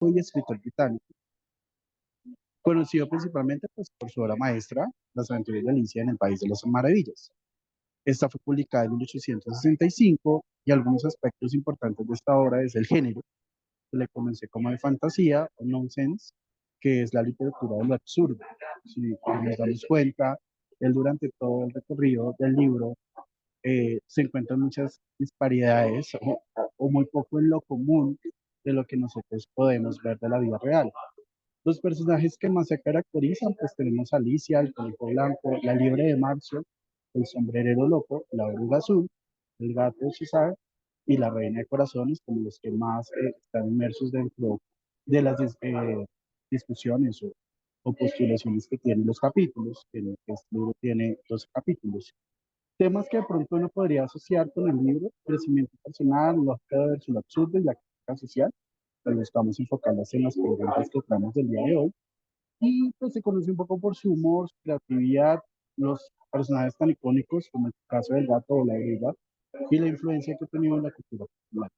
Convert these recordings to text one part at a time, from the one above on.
y escritor británico, conocido principalmente pues, por su obra maestra, Las aventuras de Alicia en el País de las Maravillas. Esta fue publicada en 1865 y algunos aspectos importantes de esta obra es el género, que le comencé como de fantasía o nonsense, que es la literatura de lo absurdo. Si nos damos cuenta, él durante todo el recorrido del libro se encuentran muchas disparidades o muy poco en lo común de lo que nosotros podemos ver de la vida real. Los personajes que más se caracterizan, pues tenemos a Alicia, el conejo blanco, la liebre de marzo, el sombrerero loco, la oruga azul, el gato de César y la reina de corazones, como los que más están inmersos dentro de las discusiones o postulaciones que tienen los capítulos, que este libro tiene 12 capítulos. Temas que de pronto uno podría asociar con el libro, crecimiento personal, lógica versus lo absurdo y la crítica social, pero estamos enfocados en las preguntas que traemos del día de hoy. Y pues se conoce un poco por su humor, su creatividad, los personajes tan icónicos como el caso del gato o la oruga y la influencia que ha tenido en la cultura popular.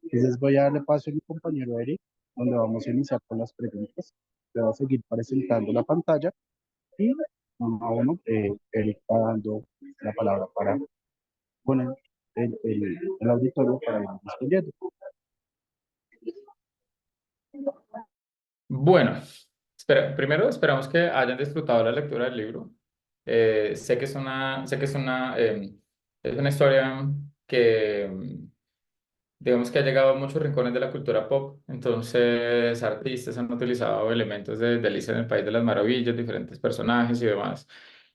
Entonces voy a darle paso a mi compañero Eric, donde vamos a iniciar con las preguntas. Te va a seguir presentando la pantalla y uno a uno, Eric va dando la palabra para poner el auditorio para ir respondiendo. Bueno, primero esperamos que hayan disfrutado la lectura del libro. Es una historia que, digamos que ha llegado a muchos rincones de la cultura pop. Entonces, artistas han utilizado elementos de Alicia en el País de las Maravillas, diferentes personajes y demás.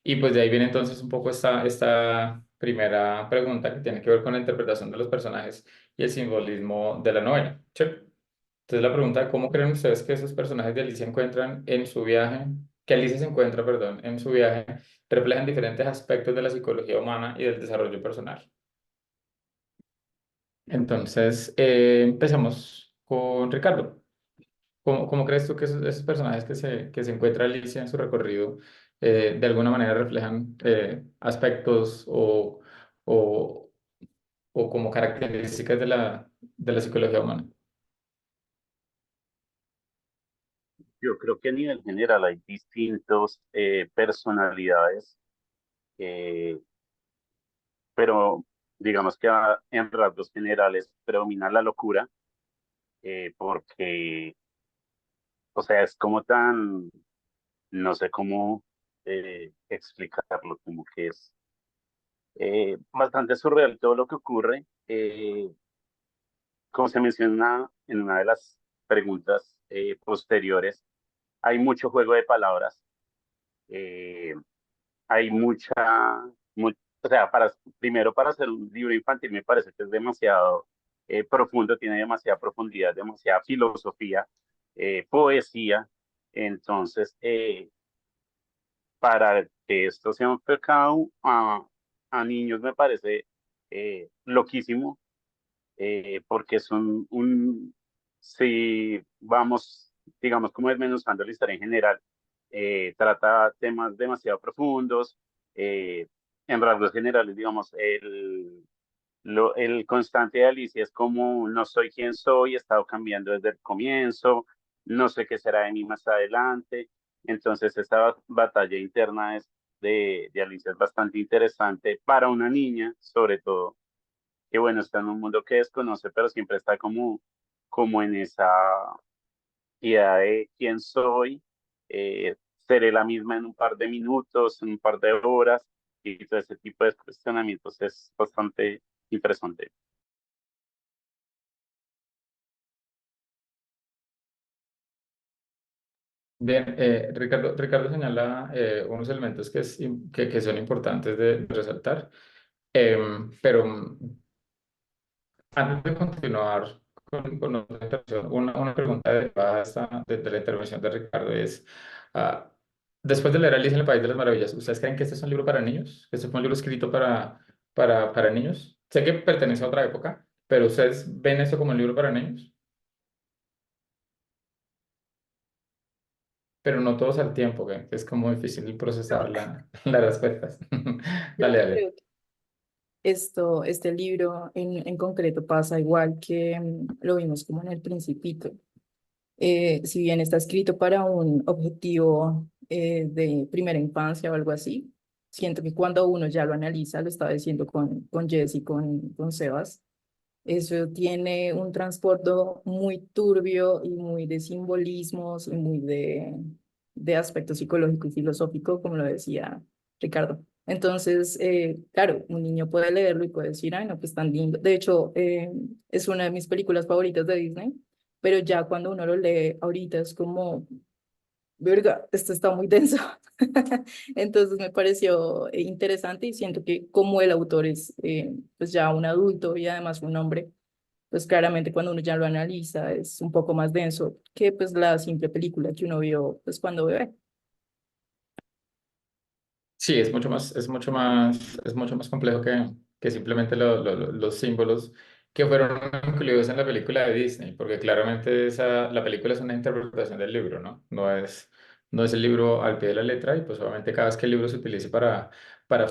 Y pues de ahí viene entonces un poco esta primera pregunta que tiene que ver con la interpretación de los personajes y el simbolismo de la novela. ¿Sí? Entonces la pregunta, ¿cómo creen ustedes que esos personajes de Alicia encuentran en su viaje, que Alicia se encuentra, perdón, en su viaje, reflejan diferentes aspectos de la psicología humana y del desarrollo personal? Entonces, empezamos con Ricardo. ¿Cómo crees tú que esos personajes que se encuentra Alicia en su recorrido de alguna manera reflejan aspectos o, o como características de la psicología humana? Yo creo que a nivel general hay distintos personalidades, eh, pero digamos que en rasgos generales predomina la locura, porque, o sea, es como tan, no sé cómo explicarlo, como que es bastante surreal todo lo que ocurre. Como se menciona en una de las preguntas posteriores, hay mucho juego de palabras. eh, Hay o sea, primero para hacer un libro infantil me parece que es demasiado profundo, tiene demasiada profundidad, demasiada filosofía, poesía. Entonces, para que esto sea enfocado a niños me parece loquísimo, porque es si vamos, digamos, como desmenuzando la historia en general, trata temas demasiado profundos, eh, en rasgos generales, digamos, el constante de Alicia es como no soy quien soy, he estado cambiando desde el comienzo, no sé qué será de mí más adelante. Entonces, esta batalla interna de Alicia es bastante interesante para una niña, sobre todo que bueno, está en un mundo que desconoce, pero siempre está como en esa idea de quién soy, seré la misma en un par de minutos, en un par de horas, y todo ese tipo de cuestionamientos es bastante interesante. Bien, Ricardo señala unos elementos que son importantes de resaltar, pero antes de continuar con nuestra intervención, una pregunta derivada de la intervención de Ricardo es, ah, después de leer Alicia en el País de las Maravillas, ¿ustedes creen que este es un libro para niños? ¿Que este fue un libro escrito para niños? Sé que pertenece a otra época, pero ¿ustedes ven esto como un libro para niños? Pero no todos al tiempo, que es como difícil procesar las respuestas. Yo Dale, dale. creo que este libro en concreto pasa igual que lo vimos como en El Principito. si bien está escrito para un objetivo de primera infancia o algo así, siento que cuando uno ya lo analiza, lo estaba diciendo con Jess y con Sebas, eso tiene un trasfondo muy turbio y muy de simbolismos y muy de aspecto psicológico y filosófico, como lo decía Ricardo. Entonces, claro, un niño puede leerlo y puede decir, ay, no, pues tan lindo. De hecho, es una de mis películas favoritas de Disney, pero ya cuando uno lo lee ahorita es como, verga, esto está muy denso. Entonces me pareció interesante y siento que como el autor es pues ya un adulto y además un hombre, pues claramente cuando uno ya lo analiza es un poco más denso que pues la simple película que uno vio pues cuando bebé. Sí, es mucho más complejo que simplemente los símbolos que fueron incluidos en la película de Disney, porque claramente la película es una interpretación del libro, ¿no? No es el libro al pie de la letra y pues obviamente cada vez que el libro se utilice para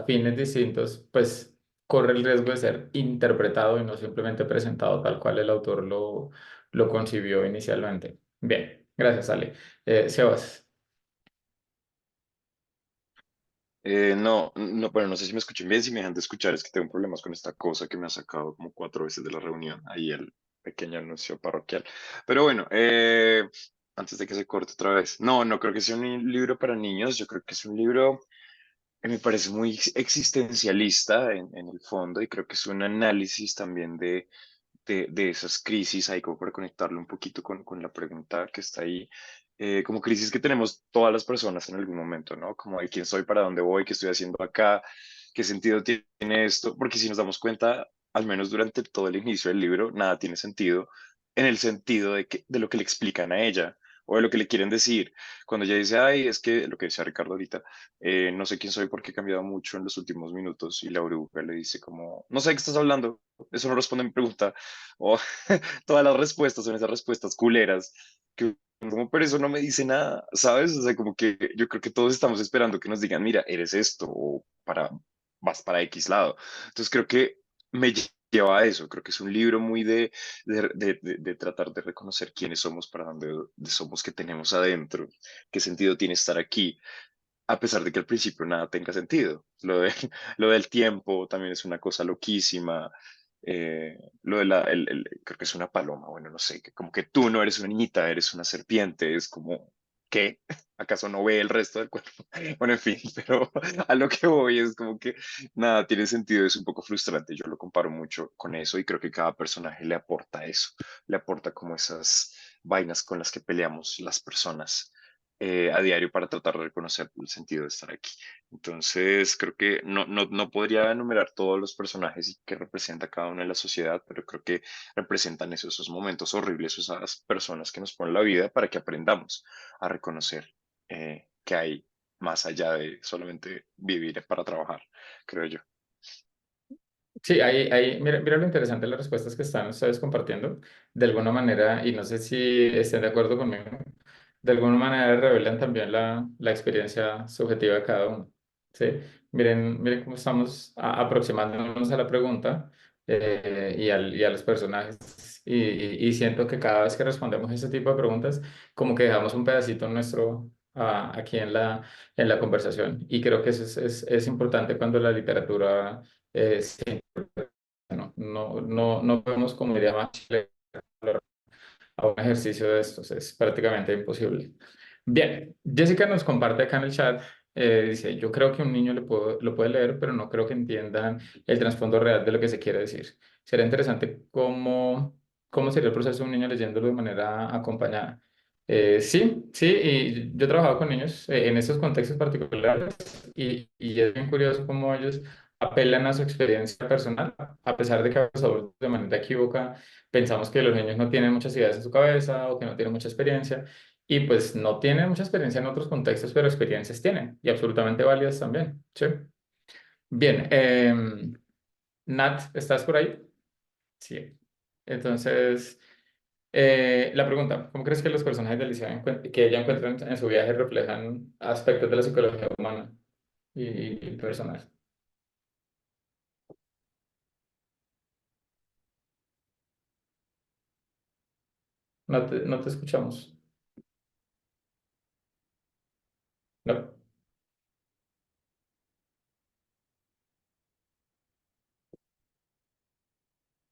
fines distintos, pues corre el riesgo de ser interpretado y no simplemente presentado tal cual el autor lo concibió inicialmente. Bien, gracias, Ale. Sebas. No, bueno, no sé si me escuchen bien, si me dejan de escuchar, es que tengo problemas con esta cosa que me ha sacado como 4 veces de la reunión, ahí el pequeño anuncio parroquial. Pero bueno, antes de que se corte otra vez, no creo que sea un libro para niños, yo creo que es un libro que me parece muy existencialista en el fondo y creo que es un análisis también de esas crisis, ahí como para conectarlo un poquito con la pregunta que está ahí, como crisis que tenemos todas las personas en algún momento, ¿no? Como de quién soy, para dónde voy, qué estoy haciendo acá, qué sentido tiene esto, porque si nos damos cuenta, al menos durante todo el inicio del libro, nada tiene sentido en el sentido de lo que le explican a ella o de lo que le quieren decir. Cuando ella dice, ay, es que lo que decía Ricardo ahorita, no sé quién soy porque he cambiado mucho en los últimos minutos y la bruja le dice como, no sé de qué estás hablando, eso no responde a mi pregunta, o todas las respuestas son esas respuestas culeras, que como, pero eso no me dice nada, ¿sabes? O sea, como que yo creo que todos estamos esperando que nos digan, mira, eres esto, o vas para X lado. Entonces creo que me lleva a eso, creo que es un libro muy de tratar de reconocer quiénes somos, para dónde somos, qué tenemos adentro, qué sentido tiene estar aquí, a pesar de que al principio nada tenga sentido. Lo del tiempo también es una cosa loquísima. Lo de creo que es una paloma, bueno, no sé, que como que tú no eres una niñita, eres una serpiente, es como, ¿qué? ¿Acaso no ve el resto del cuerpo? Bueno, en fin, pero a lo que voy es como que nada tiene sentido, es un poco frustrante. Yo lo comparo mucho con eso y creo que cada personaje le aporta eso, le aporta como esas vainas con las que peleamos las personas a diario para tratar de reconocer el sentido de estar aquí. Entonces, creo que no podría enumerar todos los personajes y que representa cada uno en la sociedad, pero creo que representan esos momentos horribles, esas personas que nos ponen la vida para que aprendamos a reconocer que hay más allá de solamente vivir para trabajar, creo yo. Sí, mira lo interesante de las respuestas que están ustedes compartiendo. De alguna manera, y no sé si estén de acuerdo conmigo, de alguna manera revelan también la experiencia subjetiva de cada uno. ¿Sí? Miren cómo estamos aproximándonos a la pregunta y a los personajes. Y siento que cada vez que respondemos ese tipo de preguntas, como que dejamos un pedacito nuestro aquí en la conversación. Y creo que eso es importante cuando la literatura se no podemos como idea más chile a un ejercicio de estos, es prácticamente imposible. Bien, Jessica nos comparte acá en el chat, dice, yo creo que un niño lo puede leer, pero no creo que entiendan el trasfondo real de lo que se quiere decir. Sería interesante cómo sería el proceso de un niño leyéndolo de manera acompañada. Sí, y yo he trabajado con niños en estos contextos particulares y es bien curioso cómo ellos apelan a su experiencia personal, a pesar de que a los adultos de manera equívoca pensamos que los niños no tienen muchas ideas en su cabeza o que no tienen mucha experiencia, y pues no tienen mucha experiencia en otros contextos, pero experiencias tienen, y absolutamente válidas también. ¿Sí? Bien, Nat, ¿estás por ahí? Sí. Entonces, la pregunta, ¿cómo crees que los personajes de Alicia que ella encuentra en su viaje reflejan aspectos de la psicología humana y personal? No te escuchamos. No.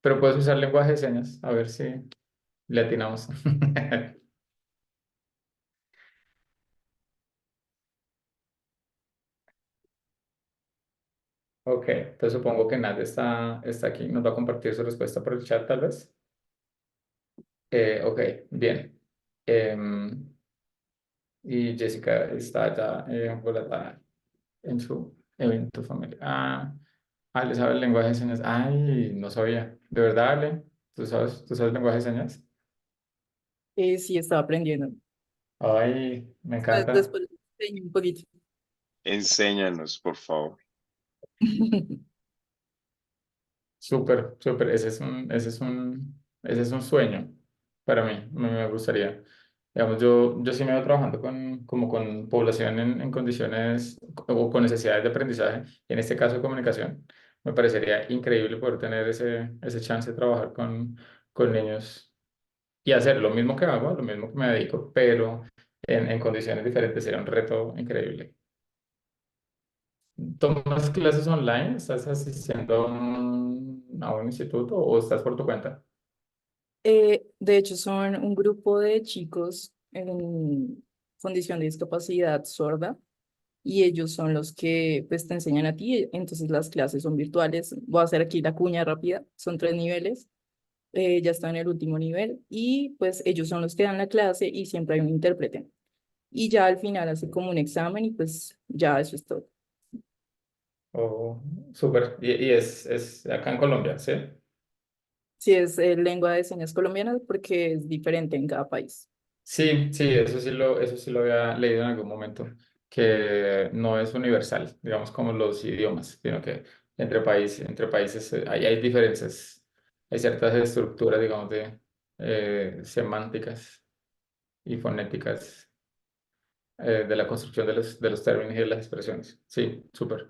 Pero puedes usar lenguaje de señas, a ver si le atinamos. Ok, entonces supongo que Nat está aquí. Nos va a compartir su respuesta por el chat, tal vez. Ok, bien. Em, y Jessica está ya en Bogotá en su evento familiar. Ale sabe el lenguaje de señas. Ay, no sabía. ¿De verdad, Ale? ¿Tú sabes el lenguaje de señas? Sí, estaba aprendiendo. Ay, me encanta. Después le enseño un poquito. Enséñanos, por favor. Súper, súper. Ese es un sueño para mí. Me gustaría. Digamos, yo sí me veo trabajando como con población en condiciones o con necesidades de aprendizaje, en este caso de comunicación. Me parecería increíble poder tener ese chance de trabajar con niños y hacer lo mismo que hago, lo mismo que me dedico, pero en condiciones diferentes. Sería un reto increíble. ¿Tomas clases online? ¿Estás asistiendo a un instituto o estás por tu cuenta? De hecho, son un grupo de chicos en condición de discapacidad sorda y ellos son los que pues te enseñan a ti. Entonces las clases son virtuales. Voy a hacer aquí la cuña rápida. Son 3 niveles. Ya está en el último nivel y pues ellos son los que dan la clase y siempre hay un intérprete. Y ya al final hace como un examen y pues ya eso es todo. Oh, súper. Y es acá en Colombia, ¿sí? Sí, es lengua de señas colombiana porque es diferente en cada país. Sí, sí, eso sí lo había leído en algún momento, que no es universal, digamos, como los idiomas, sino que entre países hay diferencias, hay ciertas estructuras, digamos, de semánticas y fonéticas de la construcción de los términos y de las expresiones. Sí, súper.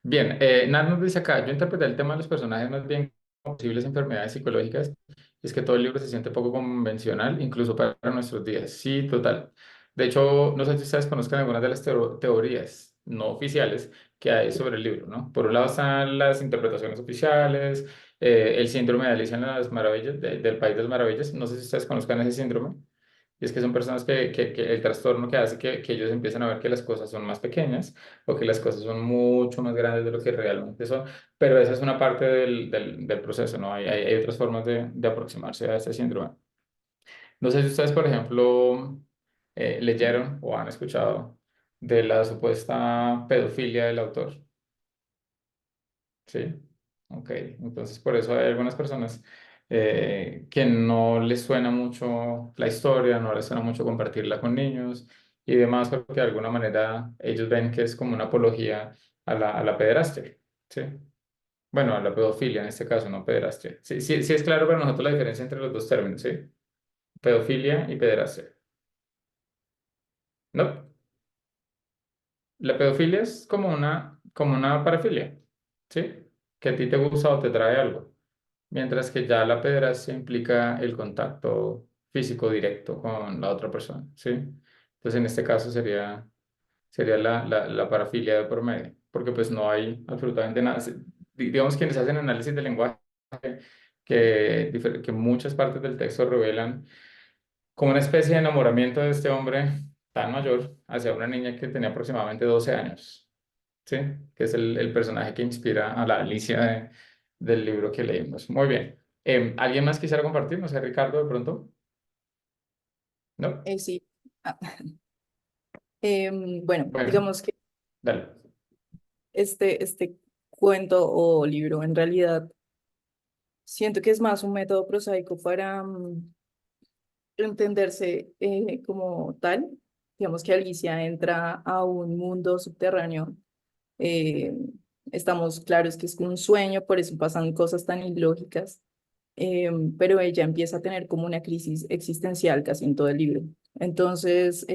Bien, Nat nos dice acá, yo interpreté el tema de los personajes más bien como posibles enfermedades psicológicas, y es que todo el libro se siente poco convencional, incluso para nuestros días. Sí, total. De hecho, no sé si ustedes conozcan algunas de las teorías no oficiales que hay sobre el libro, ¿no? Por un lado están las interpretaciones oficiales, el síndrome de Alicia en las Maravillas, del País de las Maravillas. No sé si ustedes conozcan ese síndrome. Y es que son personas que el trastorno que hace que ellos empiezan a ver que las cosas son más pequeñas o que las cosas son mucho más grandes de lo que realmente son, pero esa es una parte del proceso, ¿no? Hay otras formas de aproximarse a este síndrome. No sé si ustedes, por ejemplo, leyeron o han escuchado de la supuesta pedofilia del autor. Sí, ok. Entonces, por eso hay algunas personas que no les suena mucho la historia, no les suena mucho compartirla con niños y demás, porque de alguna manera ellos ven que es como una apología a la pederastia. Sí. Bueno, a la pedofilia en este caso, no pederastia. Sí, sí, sí es claro para nosotros la diferencia entre los dos términos, ¿sí? Pedofilia y pederastia. ¿No? La pedofilia es como una parafilia, ¿sí? Que a ti te gusta o te trae algo. Mientras que ya la pederastia implica el contacto físico directo con la otra persona, ¿sí? Entonces, en este caso sería la parafilia de por medio, porque pues no hay absolutamente nada. Digamos, quienes hacen análisis del lenguaje, que muchas partes del texto revelan como una especie de enamoramiento de este hombre tan mayor hacia una niña que tenía aproximadamente 12 años, ¿sí? Que es el personaje que inspira a la Alicia del libro que leímos. Muy bien. ¿Alguien más quisiera compartir? No sé, Ricardo, de pronto. ¿No? Sí. Ah, bueno, Bueno, digamos que dale. este cuento o libro en realidad siento que es más un método prosaico para entenderse como tal. Digamos que Alicia entra a un mundo subterráneo. eh, Estamos claros que es un sueño, por eso pasan cosas tan ilógicas. Pero ella empieza a tener como una crisis existencial casi en todo el libro. Entonces,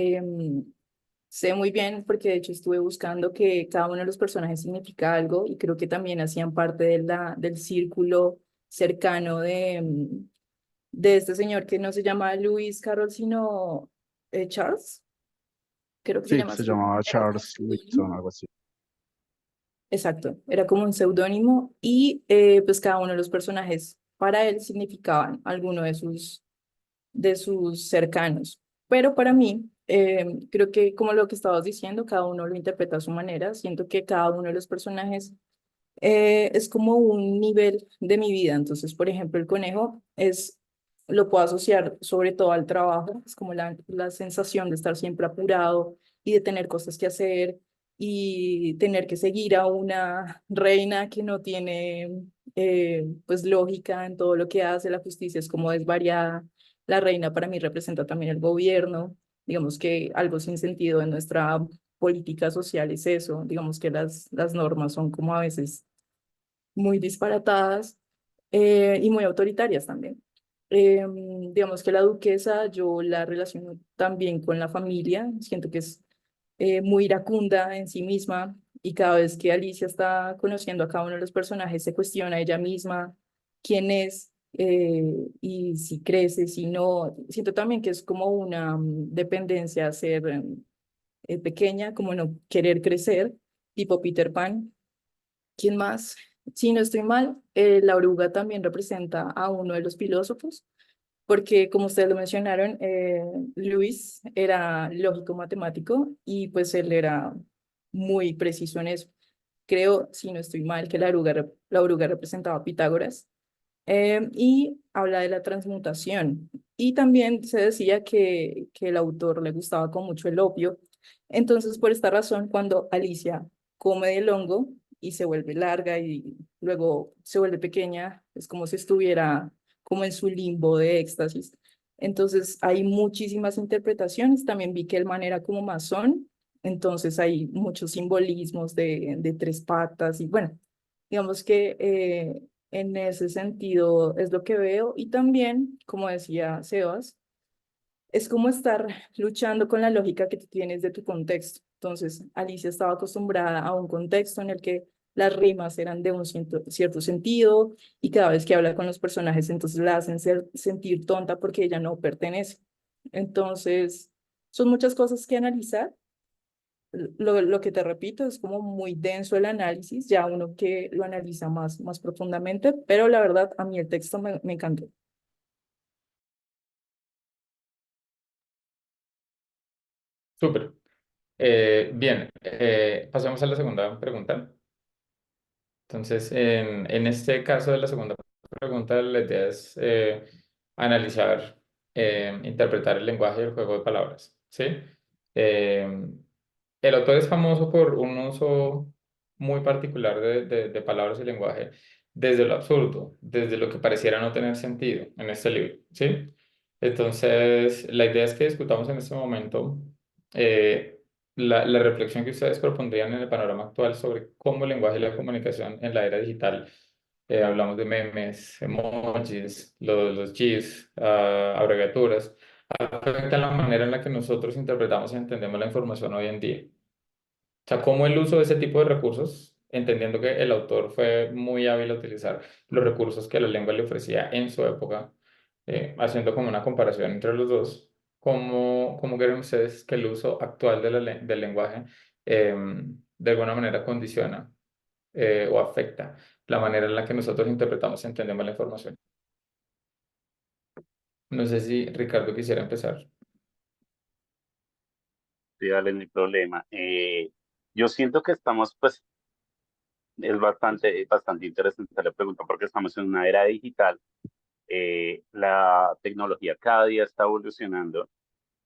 sé muy bien, porque de hecho estuve buscando que cada uno de los personajes significa algo y creo que también hacían parte del círculo cercano de este señor que no se llama Lewis Carroll, sino Charles. creo que se Sí, llama se así. llamaba Era como un Charles seudónimo. Whitson, algo así. Exacto, era como un seudónimo y pues cada uno de los personajes para él significaban alguno de sus cercanos. Pero para mí, creo que como lo que estabas diciendo, cada uno lo interpreta a su manera. Siento que cada uno de los personajes es como un nivel de mi vida. Entonces, por ejemplo, el conejo lo puedo asociar sobre todo al trabajo. Es como la sensación de estar siempre apurado y de tener cosas que hacer y tener que seguir a una reina que no tiene pues lógica en todo lo que hace. La justicia es como desvariada. La reina para mí representa también el gobierno. Digamos que algo sin sentido en nuestra política social es eso. Digamos que las normas son como a veces muy disparatadas y muy autoritarias también. Digamos que la duquesa, yo la relaciono también con la familia, siento que es muy iracunda en sí misma y cada vez que Alicia está conociendo a cada uno de los personajes se cuestiona ella misma quién es y si crece, si no. Siento también que es como una dependencia a ser pequeña, como no querer crecer, tipo Peter Pan. ¿Quién más? Si no estoy mal, la oruga también representa a uno de los filósofos, porque como ustedes lo mencionaron, Luis era lógico matemático y pues él era muy preciso en eso. Creo, si no estoy mal, que la oruga representaba a Pitágoras y habla de la transmutación. Y también se decía que el autor le gustaba con mucho el opio. Entonces, por esta razón, cuando Alicia come del hongo y se vuelve larga y luego se vuelve pequeña, es como si estuviera como en su limbo de éxtasis. Entonces, hay muchísimas interpretaciones. También vi que el man era como masón, entonces hay muchos simbolismos de tres patas y bueno, digamos que en ese sentido es lo que veo y también, como decía Sebas, es como estar luchando con la lógica que tú tienes de tu contexto. Entonces, Alicia estaba acostumbrada a un contexto en el que las rimas eran de un cierto sentido y cada vez que habla con los personajes, entonces la hacen sentir tonta porque ella no pertenece. Entonces, son muchas cosas que analizar. Lo que te repito es como muy denso el análisis, ya uno que lo analiza más profundamente, pero la verdad a mí el texto me encantó. Súper. Bien, pasemos a la segunda pregunta. Entonces, en este caso de la segunda pregunta, la idea es analizar, interpretar el lenguaje y el juego de palabras, ¿sí? Eh, el autor es famoso por un uso muy particular de palabras y lenguaje, desde lo absurdo, desde lo que pareciera no tener sentido en este libro, ¿sí? Entonces, la idea es que discutamos en este momento eh, la reflexión que ustedes propondrían en el panorama actual sobre cómo el lenguaje y la comunicación en la era digital, hablamos de memes, emojis, los GIFs, abreviaturas, afectan la manera en la que nosotros interpretamos y entendemos la información hoy en día. O sea, cómo el uso de ese tipo de recursos, entendiendo que el autor fue muy hábil a utilizar los recursos que la lengua le ofrecía en su época, haciendo como una comparación entre los dos, ¿cómo creen ustedes que el uso actual del lenguaje de alguna manera condiciona o afecta la manera en la que nosotros interpretamos y entendemos la información? No sé si Ricardo quisiera empezar. Sí, dale, no hay problema. Yo siento que estamos, pues, es bastante interesante la pregunta porque estamos en una era digital. La tecnología cada día está evolucionando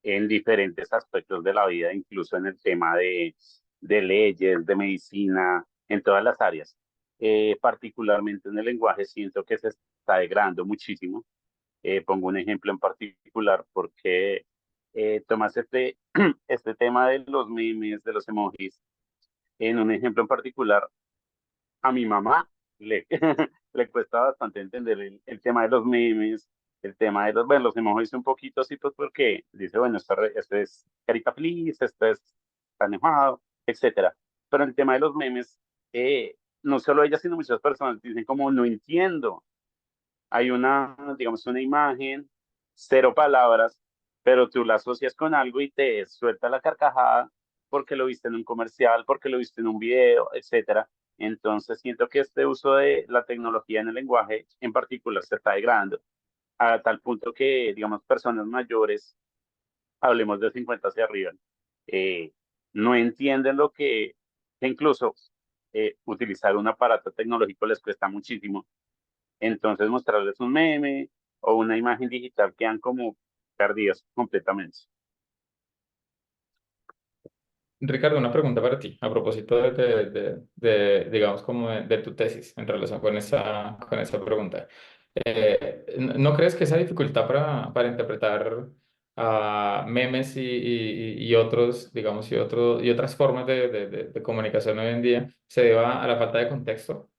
en diferentes aspectos de la vida, incluso en el tema de leyes, de medicina, en todas las áreas. Particularmente en el lenguaje, siento que se está degradando muchísimo. Pongo un ejemplo en particular porque tomas este tema de los memes, de los emojis, en un ejemplo en particular, a mi mamá le, le cuesta bastante entender el tema de los memes, el tema de bueno, los emojis un poquito así, pues porque dice, bueno, esto es carita feliz, esto es tan enojado, etcétera. Pero el tema de los memes, no solo ella, sino muchas personas dicen como, no entiendo, hay digamos, una imagen, cero palabras, pero tú la asocias con algo y te suelta la carcajada porque lo viste en un comercial, porque lo viste en un video, etcétera. Entonces siento que este uso de la tecnología en el lenguaje en particular se está degradando a tal punto que, digamos, personas mayores, hablemos de 50 hacia arriba, eh, no entienden lo que incluso utilizar un aparato tecnológico les cuesta muchísimo. Entonces mostrarles un meme o una imagen digital quedan como perdidos completamente. Ricardo, una pregunta para ti a propósito digamos, como de tu tesis en relación con esa pregunta. ¿No crees que esa dificultad para interpretar memes y otros, digamos, y otras formas de comunicación hoy en día se deba a la falta de contexto?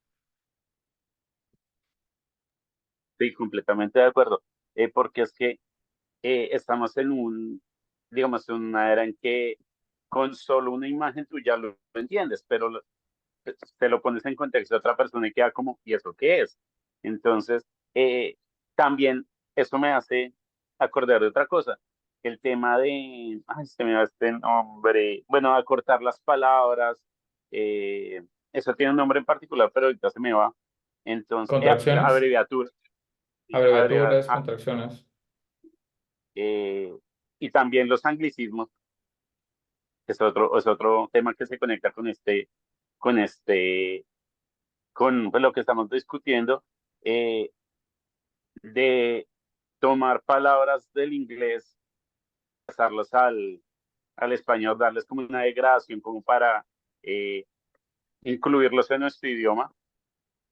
Estoy completamente de acuerdo, porque es que estamos en digamos, en una era en que con solo una imagen tú ya lo entiendes, pero te lo pones en contexto de otra persona y queda como, ¿y eso qué es? Entonces, también eso me hace acordar de otra cosa, el tema de, ay, se me va este nombre, bueno, acortar las palabras, eh, eso tiene un nombre en particular, pero ahorita se me va. Entonces, ¿Contracciones? abreviaturas, sí, ¿Abreviaturas, contracciones? eh, y también los anglicismos, que es otro tema que se conecta con este, con pues, lo que estamos discutiendo, eh, de tomar palabras del inglés, pasarlas al español, darles como una degradación, como para eh, incluirlos en nuestro idioma.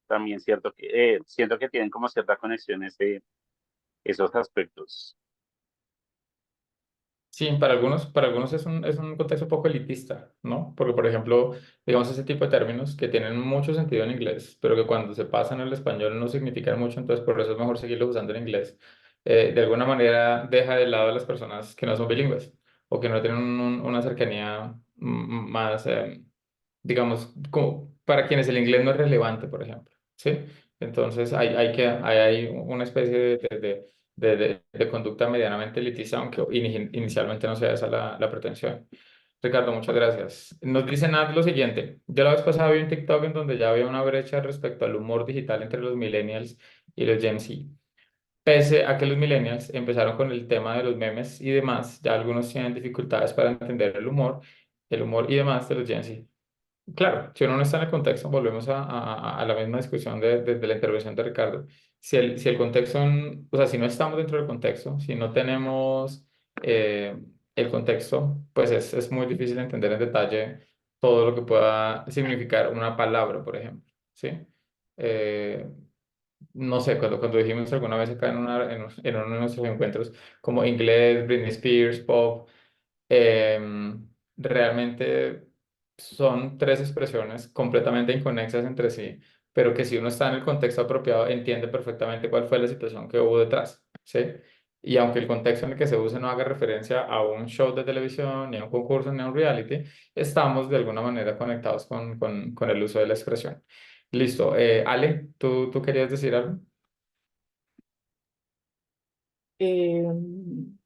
También siento que tienen como cierta conexión esos aspectos. Sí, para algunos es un contexto un poco elitista, ¿no? Porque, por ejemplo, digamos ese tipo de términos que tienen mucho sentido en inglés, pero que cuando se pasan al español no significan mucho, entonces por eso es mejor seguirlo usando en inglés. De alguna manera deja de lado a las personas que no son bilingües o que no tienen una cercanía más, digamos, como para quienes el inglés no es relevante, por ejemplo, ¿sí? Entonces hay una especie de conducta medianamente elitista, aunque inicialmente no sea esa la pretensión. Ricardo, muchas gracias. Nos dice Nat lo siguiente. Yo la vez pasada vi un TikTok en donde ya había una brecha respecto al humor digital entre los millennials y los Gen Z. Pese a que los millennials empezaron con el tema de los memes y demás, ya algunos tienen dificultades para entender el humor y demás de los Gen Z. Claro, si uno no está en el contexto, volvemos a la misma discusión de la intervención de Ricardo. Si el contexto, o sea, si no estamos dentro del contexto, si no tenemos eh, el contexto, pues es muy difícil entender en detalle todo lo que pueda significar una palabra, por ejemplo, ¿sí? Eh, no sé, cuando dijimos alguna vez acá en uno de nuestros encuentros, como inglés, Britney Spears, pop, realmente son tres expresiones completamente inconexas entre sí, pero que si uno está en el contexto apropiado, entiende perfectamente cuál fue la situación que hubo detrás, ¿sí? Y aunque el contexto en el que se use no haga referencia a un show de televisión, ni a un concurso, ni a un reality, estamos de alguna manera conectados con el uso de la expresión. Listo. Ale, ¿tú querías decir algo? Em,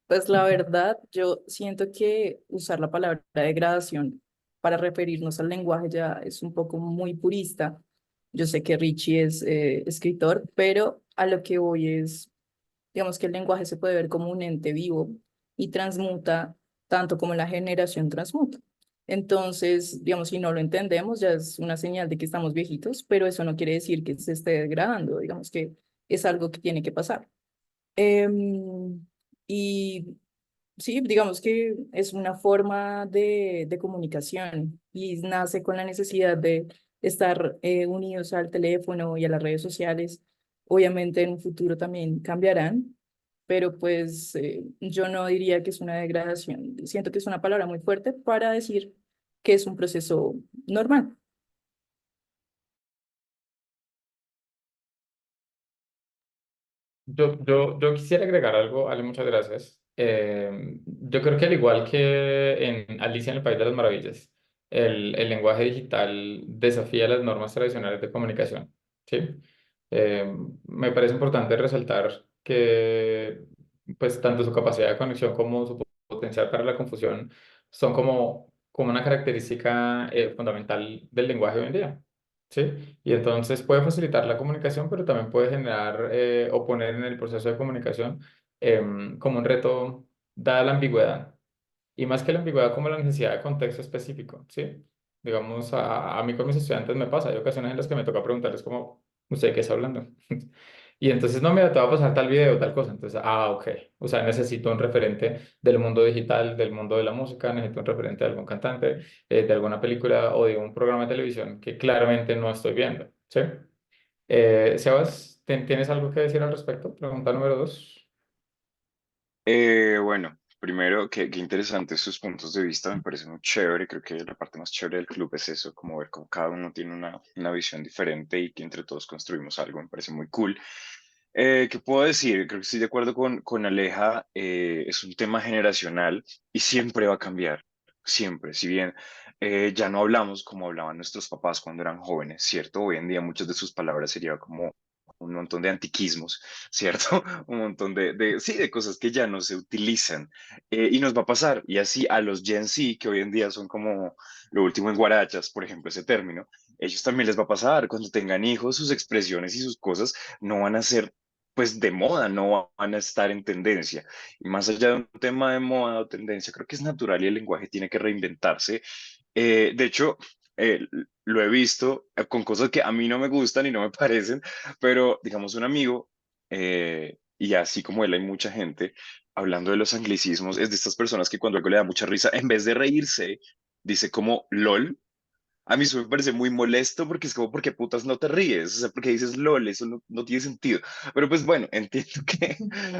Pues la verdad, yo siento que usar la palabra degradación para referirnos al lenguaje ya es un poco muy purista. Yo sé que Richie es escritor, pero a lo que voy es, digamos que el lenguaje se puede ver como un ente vivo y transmuta tanto como la generación transmuta. Entonces, digamos, si no lo entendemos, ya es una señal de que estamos viejitos, pero eso no quiere decir que se esté degradando, digamos que es algo que tiene que pasar. Em, y sí, digamos que es una forma de comunicación y nace con la necesidad de estar unidos al teléfono y a las redes sociales. Obviamente en un futuro también cambiarán, pero pues yo no diría que es una degradación. Siento que es una palabra muy fuerte para decir que es un proceso normal. Yo quisiera agregar algo, Ale, muchas gracias. Yo creo que al igual que en Alicia en el País de las Maravillas, el lenguaje digital desafía las normas tradicionales de comunicación, ¿sí? Me parece importante resaltar que pues tanto su capacidad de conexión como su potencial para la confusión son como una característica fundamental del lenguaje hoy en día. ¿Sí? Y entonces puede facilitar la comunicación, pero también puede generar o poner en el proceso de comunicación como un reto, dada la ambigüedad. Y más que la ambigüedad, como la necesidad de contexto específico, ¿sí? Digamos, a mí con mis estudiantes me pasa, hay ocasiones en las que me toca preguntarles como, ¿usted qué está hablando? Y entonces, no, mira, te va a pasar tal video, tal cosa. Entonces, ok. O sea, necesito un referente del mundo digital, del mundo de la música, necesito un referente de algún cantante, de alguna película o de un programa de televisión que claramente no estoy viendo, ¿sí? Sebas, ¿tienes algo que decir al respecto? Pregunta número 2. Bueno, primero, qué interesantes sus puntos de vista, me parece muy chévere, creo que la parte más chévere del club es eso, como ver cómo cada uno tiene una visión diferente y que entre todos construimos algo, me parece muy cool. ¿Qué puedo decir? Creo que estoy de acuerdo con Aleja, es un tema generacional y siempre va a cambiar, siempre, si bien ya no hablamos como hablaban nuestros papás cuando eran jóvenes, ¿cierto? Hoy en día muchas de sus palabras serían como un montón de antiquismos, ¿cierto? Un montón sí, de cosas que ya no se utilizan. Y nos va a pasar, y así a los Gen Z, que hoy en día son como lo último en guarachas, por ejemplo, ese término, ellos también les va a pasar, cuando tengan hijos, sus expresiones y sus cosas no van a ser pues de moda, no van a estar en tendencia. Y más allá de un tema de moda o tendencia, creo que es natural y el lenguaje tiene que reinventarse. De hecho, lo he visto con cosas que a mí no me gustan y no me parecen, pero digamos un amigo, y así como él hay mucha gente hablando de los anglicismos, es de estas personas que cuando algo le da mucha risa, en vez de reírse, dice como LOL. A mí eso me parece muy molesto porque es como, ¿por qué putas no te ríes? O sea, porque dices LOL, eso no tiene sentido. Pero pues bueno, entiendo que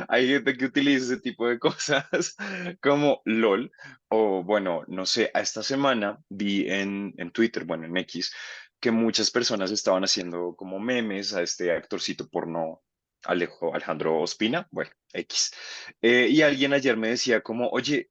hay gente que utiliza ese tipo de cosas como LOL. O bueno, no sé, a esta semana vi en Twitter, bueno, en X, que muchas personas estaban haciendo como memes a este actorcito porno Alejandro Ospina, bueno, X. Y alguien ayer me decía como, oye,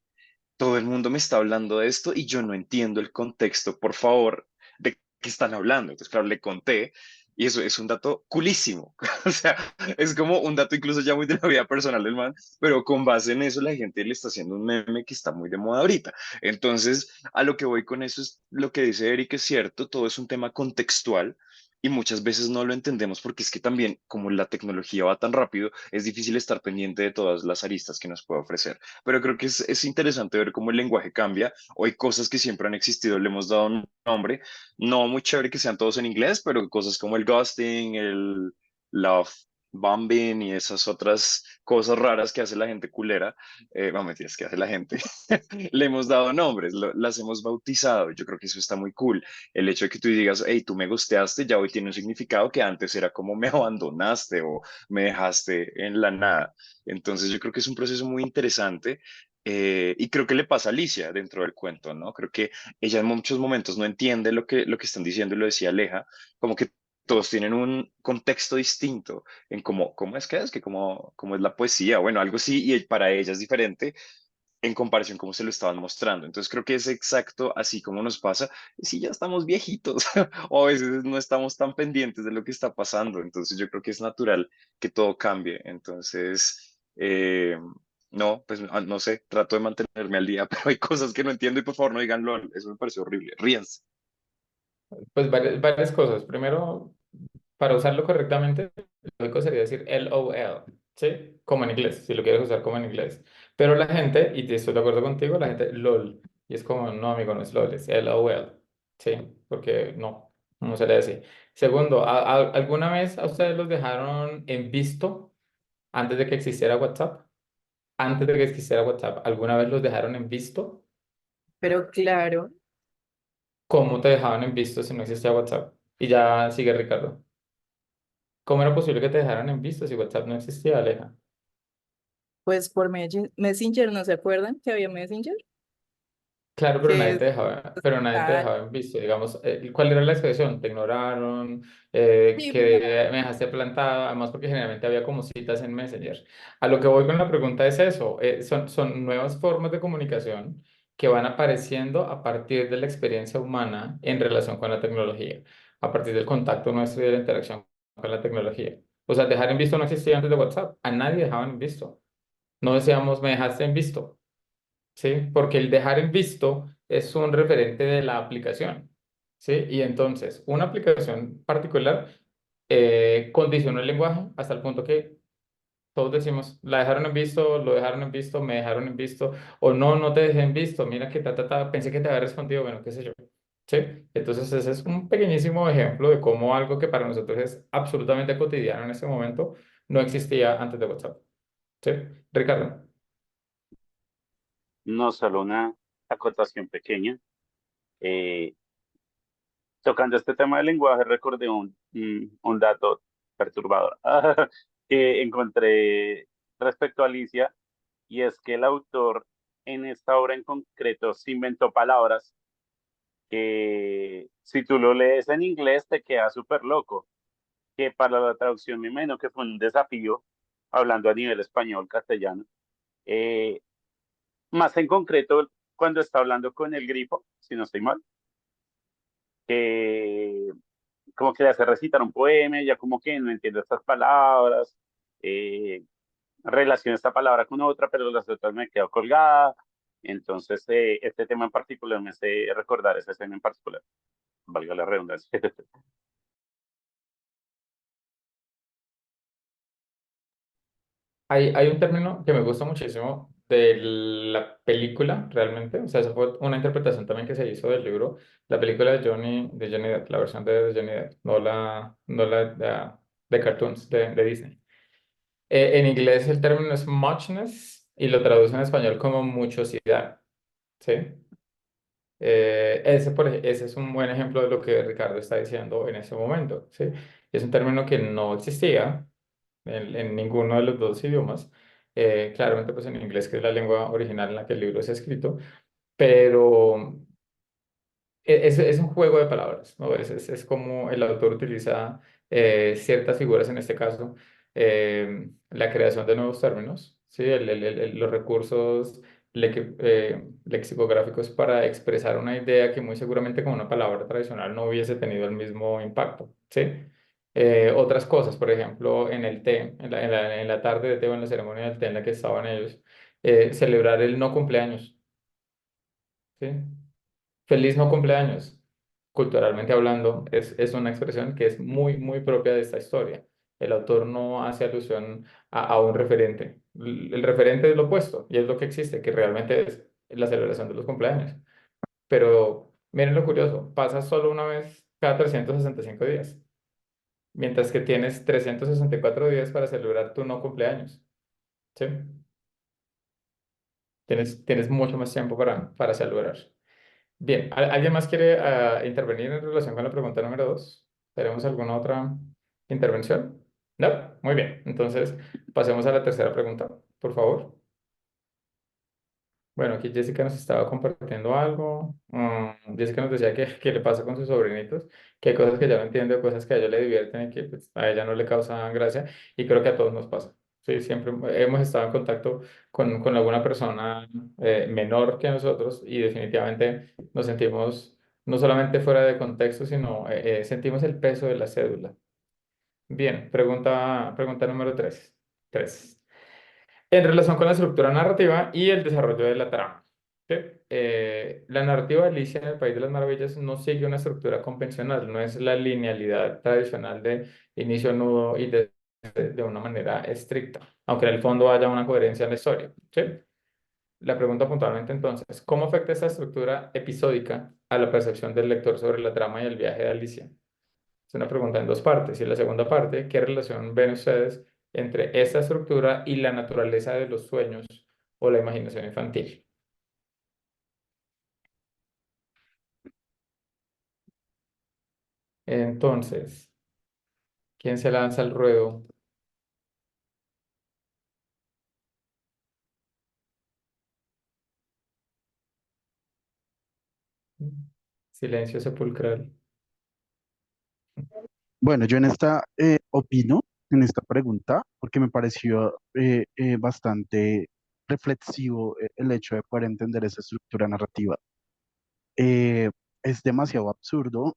todo el mundo me está hablando de esto y yo no entiendo el contexto, por favor, de qué están hablando. Entonces, claro, le conté y eso es un dato culísimo. O sea, es como un dato incluso ya muy de la vida personal del man, pero con base en eso la gente le está haciendo un meme que está muy de moda ahorita. Entonces, a lo que voy con eso es lo que dice Eric, es cierto, todo es un tema contextual. Y muchas veces no lo entendemos porque es que también, como la tecnología va tan rápido, es difícil estar pendiente de todas las aristas que nos puede ofrecer, pero creo que es interesante ver cómo el lenguaje cambia. O hay cosas que siempre han existido, le hemos dado un nombre, no muy chévere que sean todos en inglés, pero cosas como el ghosting, el love bombing y esas otras cosas raras que hace la gente culera, vamos, mentiras, que hace la gente, le hemos dado nombres, las hemos bautizado. Yo creo que eso está muy cool. El hecho de que tú digas, hey, tú me gusteaste, ya hoy tiene un significado que antes era como me abandonaste o me dejaste en la nada. Entonces yo creo que es un proceso muy interesante, y creo que le pasa a Alicia dentro del cuento, ¿no? Creo que ella en muchos momentos no entiende lo que están diciendo y lo decía Aleja, como que todos tienen un contexto distinto en cómo es que cómo es la poesía, bueno, algo así, y para ella es diferente en comparación cómo se lo estaban mostrando. Entonces creo que es exacto así como nos pasa si ya estamos viejitos o a veces no estamos tan pendientes de lo que está pasando. Entonces yo creo que es natural que todo cambie. Entonces, no, pues no sé, trato de mantenerme al día, pero hay cosas que no entiendo y por favor no digan LOL, eso me parece horrible. Ríanse. Pues varias cosas. Primero, para usarlo correctamente, lo lógico sería decir LOL, ¿sí? Como en inglés, si lo quieres usar como en inglés. Pero la gente, y estoy de acuerdo contigo, la gente LOL. Y es como, no, amigo, no es LOL, es LOL, ¿sí? Porque no sería así. Segundo, ¿alguna vez a ustedes los dejaron en visto antes de que existiera WhatsApp? Antes de que existiera WhatsApp, ¿alguna vez los dejaron en visto? Pero claro, ¿Cómo te dejaban en visto si no existía WhatsApp? Y ya sigue Ricardo. ¿Cómo era posible que te dejaran en visto si WhatsApp no existía, Aleja? pues por Messenger, ¿no se acuerdan que había Messenger? Claro, pero nadie Que te dejaba, pero nadie te tal. dejaba en visto. Digamos, ¿cuál era la expresión? Te ignoraron, Sí, que me dejaste plantada, además porque generalmente había como citas en Messenger. A lo que voy con la pregunta es eso, son nuevas formas de comunicación que van apareciendo a partir de la experiencia humana en relación con la tecnología, a partir del contacto nuestro y de la interacción con la tecnología. O sea, dejar en visto no existía antes de WhatsApp, a nadie dejaban en visto. No decíamos, me dejaste en visto. ¿sí? Porque el dejar en visto es un referente de la aplicación, ¿sí? Y entonces, una aplicación particular condiciona el lenguaje hasta el punto que todos decimos, la dejaron en visto, lo dejaron en visto, me dejaron en visto, o no, no te dejé en visto, mira que pensé que te había respondido, bueno, qué sé yo. ¿Sí? Entonces ese es un pequeñísimo ejemplo de cómo algo que para nosotros es absolutamente cotidiano en este momento no existía antes de WhatsApp. ¿Sí? Ricardo. No solo una acotación pequeña. Eh, Tocando este tema del lenguaje, recordé un dato perturbador que encontré respecto a Alicia, y es que el autor en esta obra en concreto se inventó palabras que si tú lo lees en inglés te queda súper loco, que para la traducción me imagino que fue un desafío, hablando a nivel español, castellano. Eh, Más en concreto, cuando está hablando con el grifo, si no estoy mal, que como que le hace recitar un poema, ya como que no entiendo estas palabras, eh, relaciono esta palabra con otra, pero las otras me quedo colgada. Entonces, este tema en particular me hace recordar esa escena en particular, valga la redundancia. Hay un término que me gusta muchísimo de la película, realmente. O sea, esa fue una interpretación también que se hizo del libro. La película de Johnny Depp, la versión de Johnny Depp, no la de cartoons de Disney. En inglés el término es muchness y lo traduce en español como muchosidad. ¿Sí? Ese es un buen ejemplo de lo que Ricardo está diciendo en ese momento, ¿sí? Es un término que no existía en ninguno de los dos idiomas, claramente pues en inglés, que es la lengua original en la que el libro es escrito, pero es un juego de palabras, ¿no? Es como el autor utiliza ciertas figuras, en este caso, la creación de nuevos términos, ¿sí? Los recursos lexicográficos para expresar una idea que muy seguramente con una palabra tradicional no hubiese tenido el mismo impacto, ¿sí? Otras cosas, por ejemplo, en el té, en la tarde de té o en la ceremonia del té en la que estaban ellos, celebrar el no cumpleaños, ¿sí? Feliz no cumpleaños, culturalmente hablando, es una expresión que es muy, muy propia de esta historia. El autor no hace alusión a un referente. El referente es lo opuesto y es lo que existe, que realmente es la celebración de los cumpleaños. Pero miren lo curioso, pasa solo una vez cada 365 días, mientras que tienes 364 días para celebrar tu no cumpleaños. ¿Sí? Tienes mucho más tiempo para celebrar. Bien, ¿alguien más quiere intervenir en relación con la pregunta número 2? ¿Tenemos alguna otra intervención? No, muy bien. Entonces, pasemos a la tercera pregunta, por favor. Bueno, aquí Jessica nos estaba compartiendo algo. Jessica nos decía que le pasa con sus sobrinitos, que hay cosas que ella no entiende, cosas que a ella le divierten y que pues, a ella no le causan gracia. Y creo que a todos nos pasa. Sí, siempre hemos estado en contacto con alguna persona menor que nosotros y definitivamente nos sentimos no solamente fuera de contexto, sino sentimos el peso de la cédula. Bien, pregunta número 3. En relación con la estructura narrativa y el desarrollo de la trama. ¿Sí? La narrativa de Alicia en el País de las Maravillas no sigue una estructura convencional, no es la linealidad tradicional de inicio, nudo y de una manera estricta, aunque en el fondo haya una coherencia en la historia. ¿Sí? La pregunta puntualmente entonces, ¿cómo afecta esta estructura episódica a la percepción del lector sobre la trama y el viaje de Alicia? Es una pregunta en dos partes. Y la segunda parte, ¿qué relación ven ustedes entre esta estructura y la naturaleza de los sueños o la imaginación infantil? Entonces, ¿quién se lanza al ruedo? Silencio sepulcral. Bueno, yo en esta opino, en esta pregunta, porque me pareció bastante reflexivo el hecho de poder entender esa estructura narrativa. Eh, es demasiado absurdo,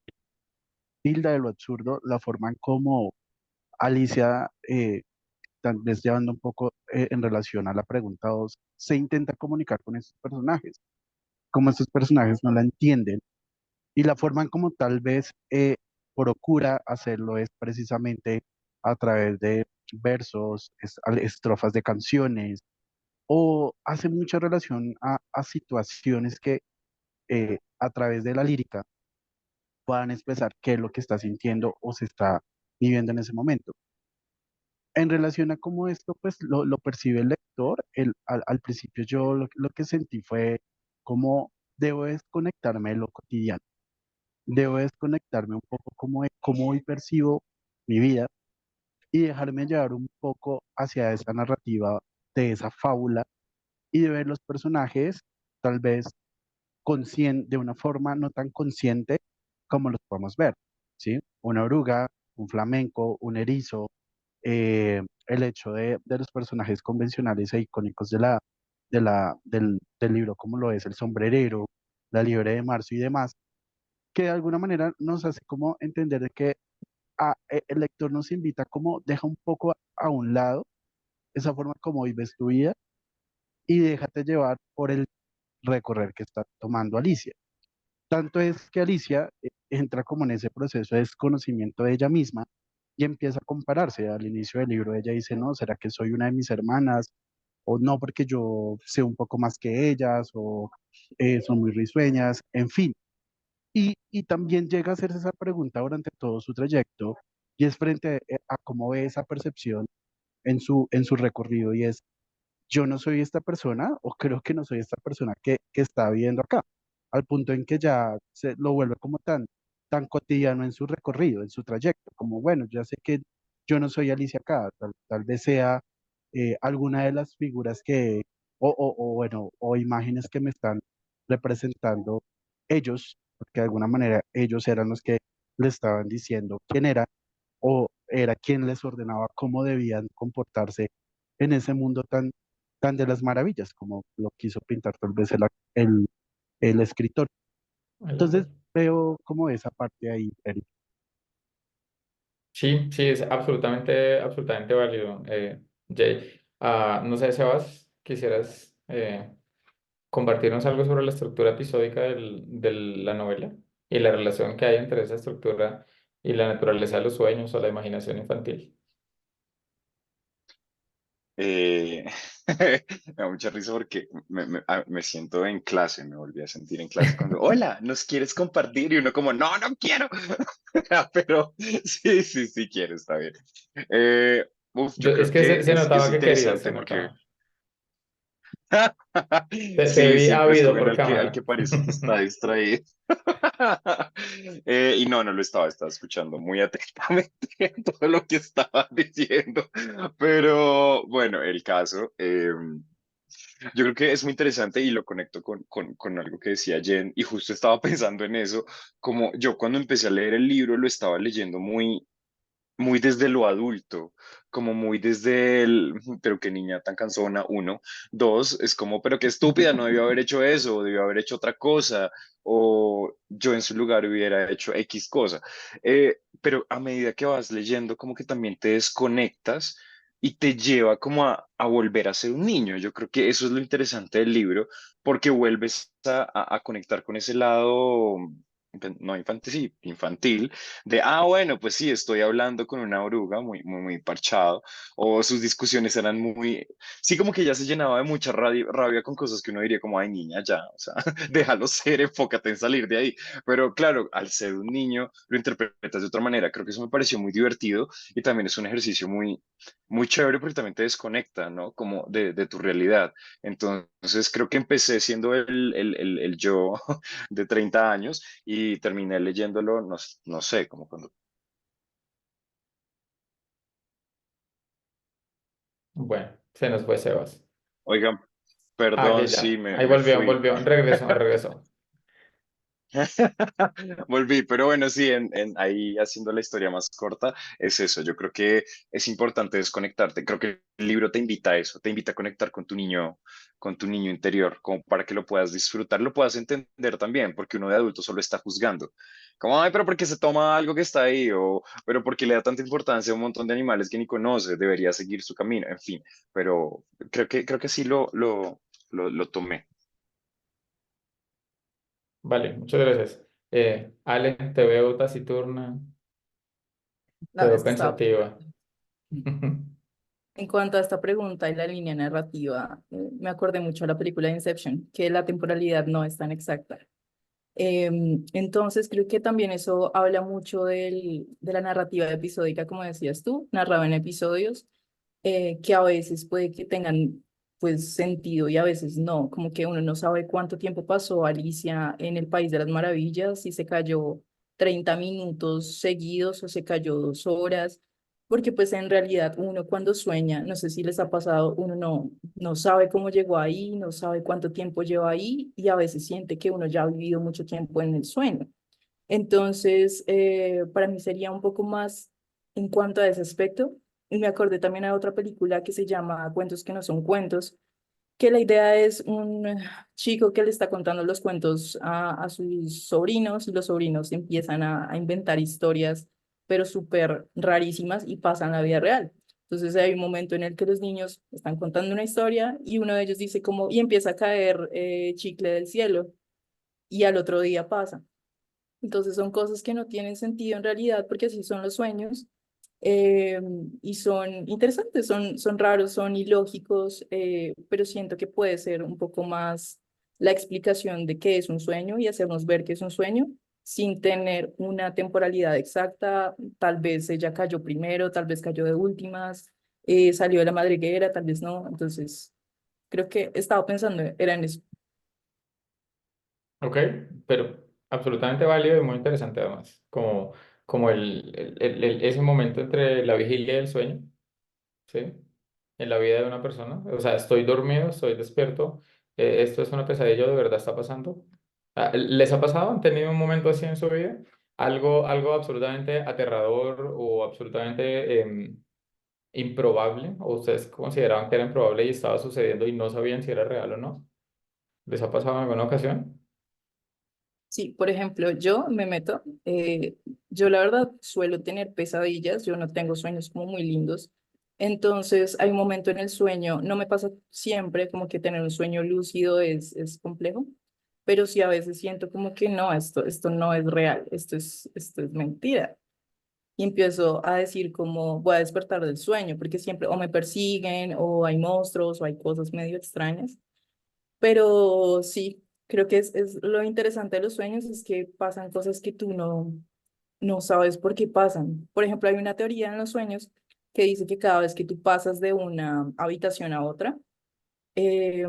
tilda de lo absurdo, la forma en cómo Alicia tal vez llevando un poco en relación a la pregunta 2, se intenta comunicar con estos personajes. Como estos personajes no la entienden y la forma en como tal vez procura hacerlo es precisamente a través de versos, estrofas de canciones, o hace mucha relación a situaciones que a través de la lírica puedan expresar qué es lo que está sintiendo o se está viviendo en ese momento. En relación a cómo esto pues lo percibe el lector, al principio yo lo que sentí fue como debo desconectarme de lo cotidiano, debo desconectarme un poco como de cómo hoy percibo mi vida y dejarme llevar un poco hacia esa narrativa de esa fábula y de ver los personajes tal vez de una forma no tan consciente como los podemos ver, ¿sí? Una oruga, un flamenco, un erizo, el hecho de los personajes convencionales e icónicos del libro, como lo es el sombrerero, la liebre de marzo y demás, que de alguna manera nos hace como entender de que el lector nos invita como deja un poco a un lado esa forma como vives tu vida y déjate llevar por el recorrer que está tomando Alicia. Tanto es que Alicia entra como en ese proceso de desconocimiento de ella misma y empieza a compararse. Al inicio del libro ella dice, no, ¿será que soy una de mis hermanas? O no, porque yo sé un poco más que ellas, o son muy risueñas, en fin. Y también llega a hacerse esa pregunta durante todo su trayecto y es frente a cómo ve esa percepción en su recorrido y es, yo no soy esta persona o creo que no soy esta persona que está viviendo acá, al punto en que ya se lo vuelve como tan cotidiano en su recorrido, en su trayecto, como bueno, ya sé que yo no soy Alicia acá, tal vez sea alguna de las figuras o bueno, o imágenes que me están representando ellos, porque de alguna manera ellos eran los que le estaban diciendo quién era o era quien les ordenaba cómo debían comportarse en ese mundo tan de las maravillas, como lo quiso pintar tal vez el, el escritor. El Entonces autor. veo como esa parte ahí, Eric. Sí, sí, es absolutamente, absolutamente válido, Jay. No sé, Sebas, quisieras compartirnos algo sobre la estructura episódica de la novela y la relación que hay entre esa estructura y la naturaleza de los sueños o la imaginación infantil. Eh, me da mucha risa porque me siento en clase, me volví a sentir en clase cuando, hola, ¿nos quieres compartir? Y uno como, no, no quiero. Pero sí, sí, sí quiero, está bien. Yo Es creo que que se es notaba que querías, se interesante porque notaba. Te sí, vi sí, pues ávido cogen por al que cámara. parece que está distraído. Y no, no lo estaba escuchando muy atentamente todo lo que estaba diciendo. Pero bueno, el caso, yo creo que es muy interesante y lo conecto con algo que decía Jen y justo estaba pensando en eso, como yo cuando empecé a leer el libro lo estaba leyendo muy desde lo adulto, como muy desde el, pero qué niña tan cansona, uno. Dos, es como, pero qué estúpida, no debió haber hecho eso, o debió haber hecho otra cosa, o yo en su lugar hubiera hecho X cosa. Pero a medida que vas leyendo, como que también te desconectas y te lleva como a volver a ser un niño. Yo creo que eso es lo interesante del libro, porque vuelves a conectar con ese lado, no infantil, sí, infantil de, bueno, pues sí, estoy hablando con una oruga muy parchado, o sus discusiones eran muy, sí, como que ya se llenaba de mucha rabia con cosas que uno diría como, ay, niña, ya, o sea, déjalo ser, enfócate en salir de ahí, pero claro, al ser un niño, lo interpretas de otra manera, creo que eso me pareció muy divertido y también es un ejercicio muy chévere porque también te desconecta, ¿no? Como de tu realidad. Entonces, creo que empecé siendo el yo de 30 años y terminé leyéndolo, no, no sé, como cuando... Bueno, se nos fue Sebas. Oigan, Ah, perdón, que sí, ya. Ahí me volvió, fui. volvió. Regresó, regresó. Volví, pero bueno, sí, ahí haciendo la historia más corta, es eso. Yo creo que es importante desconectarte. Creo que el libro te invita a eso, te invita a conectar con tu niño interior, como para que lo puedas disfrutar, lo puedas entender también, porque uno de adulto solo está juzgando. Como, ay, pero ¿por qué se toma algo que está ahí? O, pero ¿por qué le da tanta importancia a un montón de animales que ni conoce? Debería seguir su camino, en fin. Pero creo que sí lo tomé. Vale, muchas gracias. Ale, te veo taciturna, te No, veo es que estaba pensativa. pensando. En cuanto a esta pregunta y la línea narrativa, me acordé mucho de la película Inception, que la temporalidad no es tan exacta. Entonces, creo que también eso habla mucho de la narrativa episódica, como decías tú, narrado en episodios, que a veces puede que tengan pues sentido y a veces no, como que uno no sabe cuánto tiempo pasó Alicia en el País de las Maravillas, si se cayó 30 minutos seguidos o se cayó 2 horas, porque pues en realidad uno cuando sueña, no sé si les ha pasado, uno no sabe cómo llegó ahí, no sabe cuánto tiempo lleva ahí y a veces siente que uno ya ha vivido mucho tiempo en el sueño. Entonces, para mí sería un poco más en cuanto a ese aspecto. Y me acordé también a otra película que se llama Cuentos que no son cuentos, que la idea es un chico que le está contando los cuentos a sus sobrinos y los sobrinos empiezan a inventar historias, pero súper rarísimas y pasan la vida real. Entonces hay un momento en el que los niños están contando una historia y uno de ellos dice como, y empieza a caer chicle del cielo y al otro día pasa. Entonces son cosas que no tienen sentido en realidad porque así son los sueños eh, y son interesantes, son raros, son ilógicos, pero siento que puede ser un poco más la explicación de qué es un sueño y hacernos ver que es un sueño sin tener una temporalidad exacta. Tal vez ella cayó primero, tal vez cayó de últimas, salió de la madriguera, tal vez no. Entonces creo que estaba pensando, era en eso. Ok, pero absolutamente válido y muy interesante además, como ese momento entre la vigilia y el sueño, ¿sí? En la vida de una persona. O sea, estoy dormido, estoy despierto, esto es una pesadilla, ¿o de verdad está pasando? Ah, ¿les ha pasado? ¿Han tenido un momento así en su vida? Algo absolutamente aterrador o absolutamente improbable, o ustedes consideraban que era improbable y estaba sucediendo y no sabían si era real o no. ¿Les ha pasado en alguna ocasión? Sí, por ejemplo, yo me meto, yo la verdad suelo tener pesadillas, yo no tengo sueños como muy lindos, entonces hay un momento en el sueño, no me pasa siempre, como que tener un sueño lúcido es complejo, pero sí a veces siento como que no, esto no es real, esto es mentira. Y empiezo a decir como voy a despertar del sueño, porque siempre o me persiguen o hay monstruos o hay cosas medio extrañas. Pero sí, creo que es lo interesante de los sueños es que pasan cosas que tú no sabes por qué pasan. Por ejemplo, hay una teoría en los sueños que dice que cada vez que tú pasas de una habitación a otra, eh,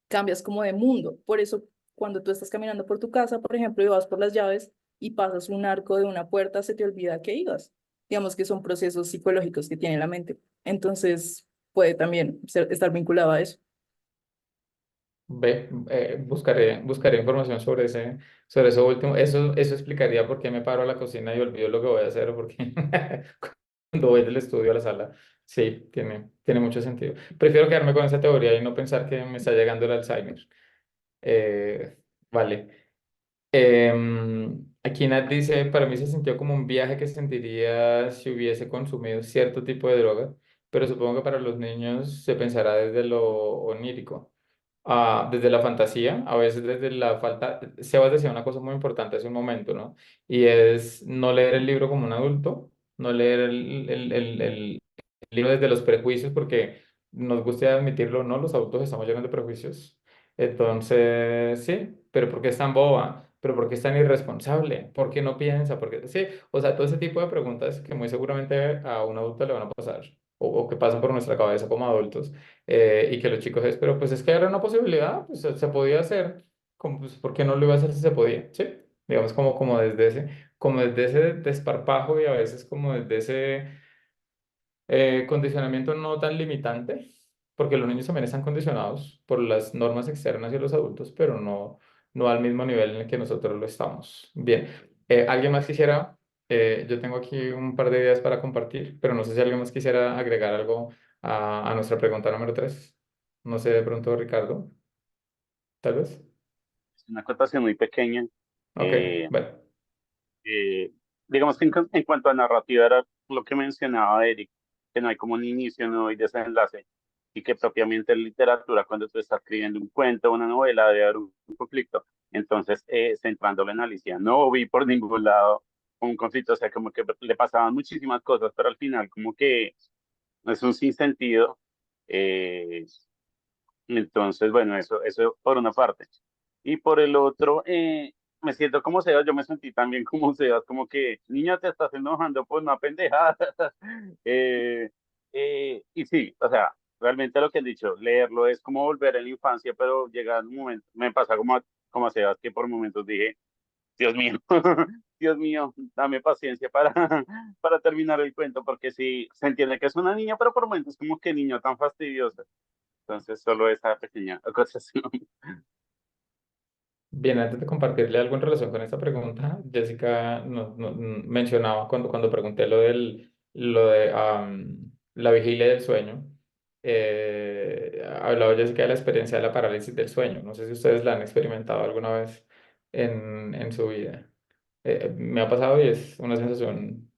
cambias como de mundo. Por eso, cuando tú estás caminando por tu casa, por ejemplo, y vas por las llaves y pasas un arco de una puerta, se te olvida que ibas. Digamos que son procesos psicológicos que tiene la mente. Entonces, puede también estar vinculado a eso. Buscaré información sobre eso último. Eso explicaría por qué me paro a la cocina y olvido lo que voy a hacer, porque cuando voy del estudio a la sala, sí, tiene mucho sentido. Prefiero quedarme con esa teoría y no pensar que me está llegando el Alzheimer. Eh, vale. Aquí Nat dice, para mí se sintió como un viaje que sentiría si hubiese consumido cierto tipo de droga, pero supongo que para los niños se pensará desde lo onírico, desde la fantasía, a veces desde la falta. Sebas decía una cosa muy importante hace un momento, ¿no? Y es no leer el libro como un adulto, no leer el libro desde los prejuicios, porque nos gusta admitirlo, ¿no? Los adultos estamos llenos de prejuicios. Entonces, sí, pero ¿por qué es tan boba? ¿Pero por qué es tan irresponsable? ¿Por qué no piensa? ¿Por qué? Sí, o sea, todo ese tipo de preguntas que muy seguramente a un adulto le van a pasar o que pasan por nuestra cabeza como adultos y que los chicos es, pero pues es que era una posibilidad, pues se podía hacer, como, pues, ¿por qué no lo iba a hacer si se podía? Sí, digamos como desde ese desparpajo y a veces como desde ese condicionamiento no tan limitante, porque los niños también están condicionados por las normas externas y los adultos, pero no al mismo nivel en el que nosotros lo estamos. Bien, ¿alguien más quisiera? Yo tengo aquí un par de ideas para compartir, pero no sé si alguien más quisiera agregar algo a nuestra pregunta número 3. No sé, de pronto, Ricardo, tal vez. Es una acotación muy pequeña. Ok, Eh, vale. eh, digamos que en cuanto a narrativa era lo que mencionaba Eric, que no hay como un inicio, no hay desenlace, y que propiamente en literatura, cuando tú estás escribiendo un cuento, una novela, debe haber un conflicto. Entonces, centrándolo en Alicia, no vi por ningún lado un conflicto, o sea, como que le pasaban muchísimas cosas, pero al final como que es un sinsentido. Eh, entonces, bueno, eso por una parte. Y por el otro, me siento como Sebas, yo me sentí también como Sebas, como que, niña, te estás enojando por una pendejada. Eh, y sí, o sea, realmente lo que han dicho, leerlo es como volver a la infancia, pero llega un momento, me pasa como a Sebas, que por momentos dije, Dios mío, Dios mío, dame paciencia para terminar el cuento, porque sí, se entiende que es una niña, pero por momentos como que niño tan fastidioso. Entonces, solo esa pequeña acotación. Bien, antes de compartirle algo en relación con esta pregunta, Jessica mencionaba cuando pregunté lo de la vigilia del sueño, hablaba Jessica de la experiencia de la parálisis del sueño. No sé si ustedes la han experimentado alguna vez en su vida. Me ha pasado y es una sensación,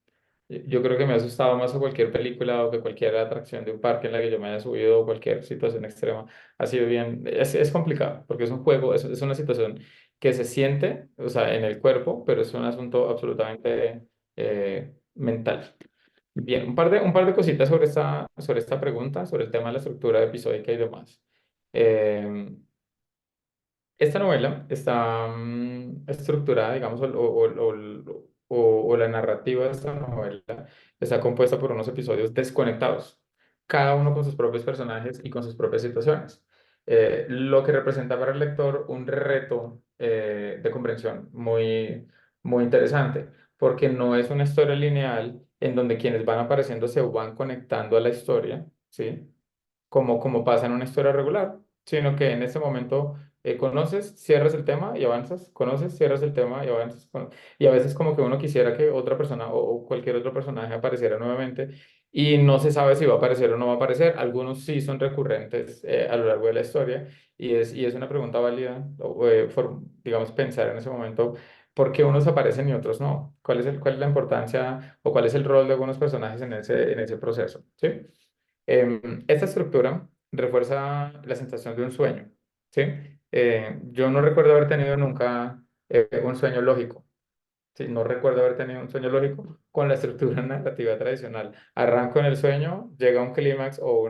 yo creo que me ha asustado más que cualquier película o que cualquier atracción de un parque en la que yo me haya subido o cualquier situación extrema. Ha sido bien, es complicado porque es un juego, es una situación que se siente, o sea, en el cuerpo, pero es un asunto absolutamente mental. Bien, un par de cositas sobre esta pregunta, sobre el tema de la estructura episódica y demás. Eh, Esta novela está estructurada, digamos, o la narrativa de esta novela está compuesta por unos episodios desconectados, cada uno con sus propios personajes y con sus propias situaciones, lo que representa para el lector un reto de comprensión muy interesante, porque no es una historia lineal en donde quienes van apareciendo se van conectando a la historia, ¿sí? Como pasa en una historia regular, sino que en ese momento conoces, cierras el tema y avanzas, conoces, cierras el tema y avanzas. Y a veces como que uno quisiera que otra persona o cualquier otro personaje apareciera nuevamente y no se sabe si va a aparecer o no va a aparecer. Algunos sí son recurrentes a lo largo de la historia y es una pregunta válida, digamos, pensar en ese momento. ¿Por qué unos aparecen y otros no? ¿Cuál es la importancia o cuál es el rol de algunos personajes en ese proceso? ¿Sí? Esta estructura refuerza la sensación de un sueño, ¿sí? Yo no recuerdo haber tenido nunca un sueño lógico, ¿sí? No recuerdo haber tenido un sueño lógico con la estructura narrativa tradicional. Arranco en el sueño, llega un clímax o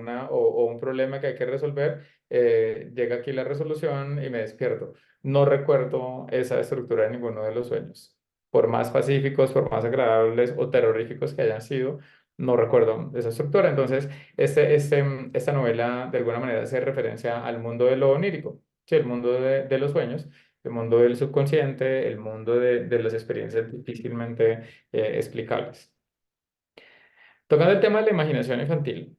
un problema que hay que resolver, llega aquí la resolución y me despierto. No recuerdo esa estructura de ninguno de los sueños. Por más pacíficos, por más agradables o terroríficos que hayan sido, no recuerdo esa estructura. Entonces, esta novela de alguna manera hace referencia al mundo de lo onírico, ¿sí? El mundo de los sueños, el mundo del subconsciente, el mundo de las experiencias difícilmente explicables. Tocando el tema de la imaginación infantil,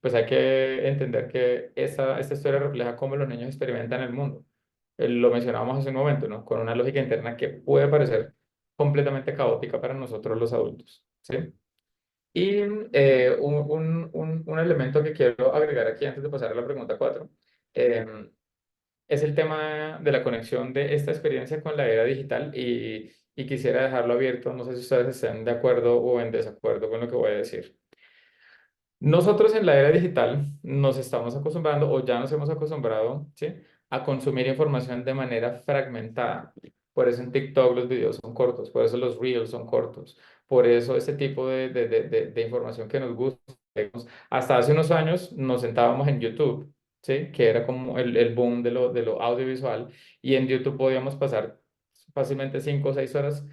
pues hay que entender que esta historia refleja cómo los niños experimentan el mundo. Lo mencionábamos hace un momento, ¿no? Con una lógica interna que puede parecer completamente caótica para nosotros los adultos, ¿sí? Y un elemento que quiero agregar aquí antes de pasar a la pregunta 4 es el tema de la conexión de esta experiencia con la era digital y quisiera dejarlo abierto. No sé si ustedes estén de acuerdo o en desacuerdo con lo que voy a decir. Nosotros en la era digital nos estamos acostumbrando o ya nos hemos acostumbrado, ¿sí? A consumir información de manera fragmentada. Por eso en TikTok los videos son cortos, por eso los reels son cortos, por eso ese tipo de información que nos gusta. Hasta hace unos años nos sentábamos en YouTube, ¿sí? Que era como el boom de lo audiovisual y en YouTube podíamos pasar fácilmente 5 o 6 horas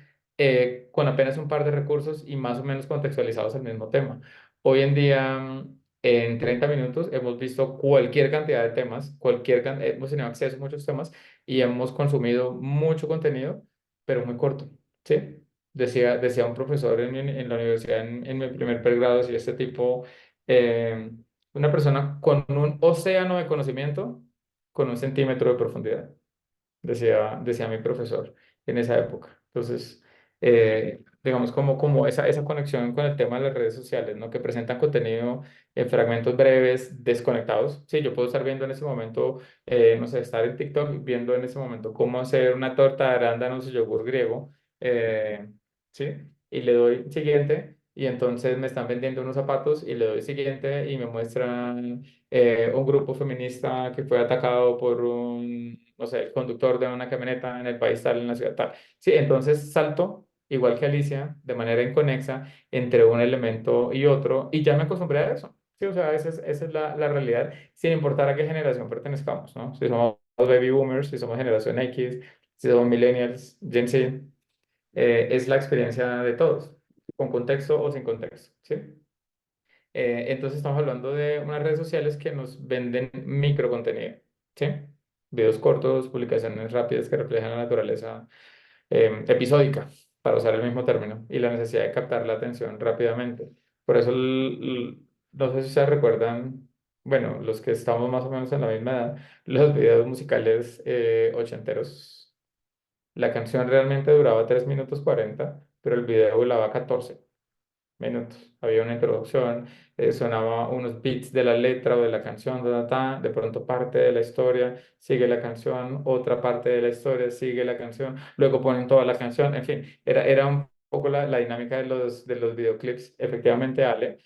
con apenas un par de recursos y más o menos contextualizados al mismo tema. Hoy en día, en 30 minutos, hemos visto cualquier cantidad de temas, hemos tenido acceso a muchos temas y hemos consumido mucho contenido, pero muy corto, ¿sí? Decía un profesor en la universidad en mi primer pregrado, si este tipo, eh, una persona con un océano de conocimiento, con un centímetro de profundidad. decía mi profesor en esa época. Entonces, digamos, como esa conexión con el tema de las redes sociales, ¿no? Que presentan contenido en fragmentos breves, desconectados. Sí, yo puedo estar viendo en ese momento, no sé, estar en TikTok viendo en ese momento cómo hacer una torta de arándanos y yogur griego, ¿sí? Y le doy siguiente. Y entonces me están vendiendo unos zapatos y le doy siguiente y me muestran un grupo feminista que fue atacado por un, no sé, el conductor de una camioneta en el país tal, en la ciudad tal. Sí, entonces salto, igual que Alicia, de manera inconexa entre un elemento y otro, y ya me acostumbré a eso. Sí, o sea, esa es la realidad, sin importar a qué generación pertenezcamos, ¿no? Si somos baby boomers, si somos generación X, si somos millennials, Gen Z, es la experiencia de todos, con contexto o sin contexto, ¿sí? Entonces estamos hablando de unas redes sociales que nos venden microcontenido, ¿sí? Videos cortos, publicaciones rápidas que reflejan la naturaleza episódica, para usar el mismo término, y la necesidad de captar la atención rápidamente. Por eso, no sé si se recuerdan, bueno, los que estamos más o menos en la misma edad, los videos musicales ochenteros. La canción realmente duraba 3 minutos 40, pero el video duraba 14 minutos. Había una introducción, sonaba unos beats de la letra o de la canción, de pronto parte de la historia, sigue la canción, otra parte de la historia, sigue la canción, luego ponen toda la canción, en fin, era un poco la dinámica de los videoclips. Efectivamente, Ale,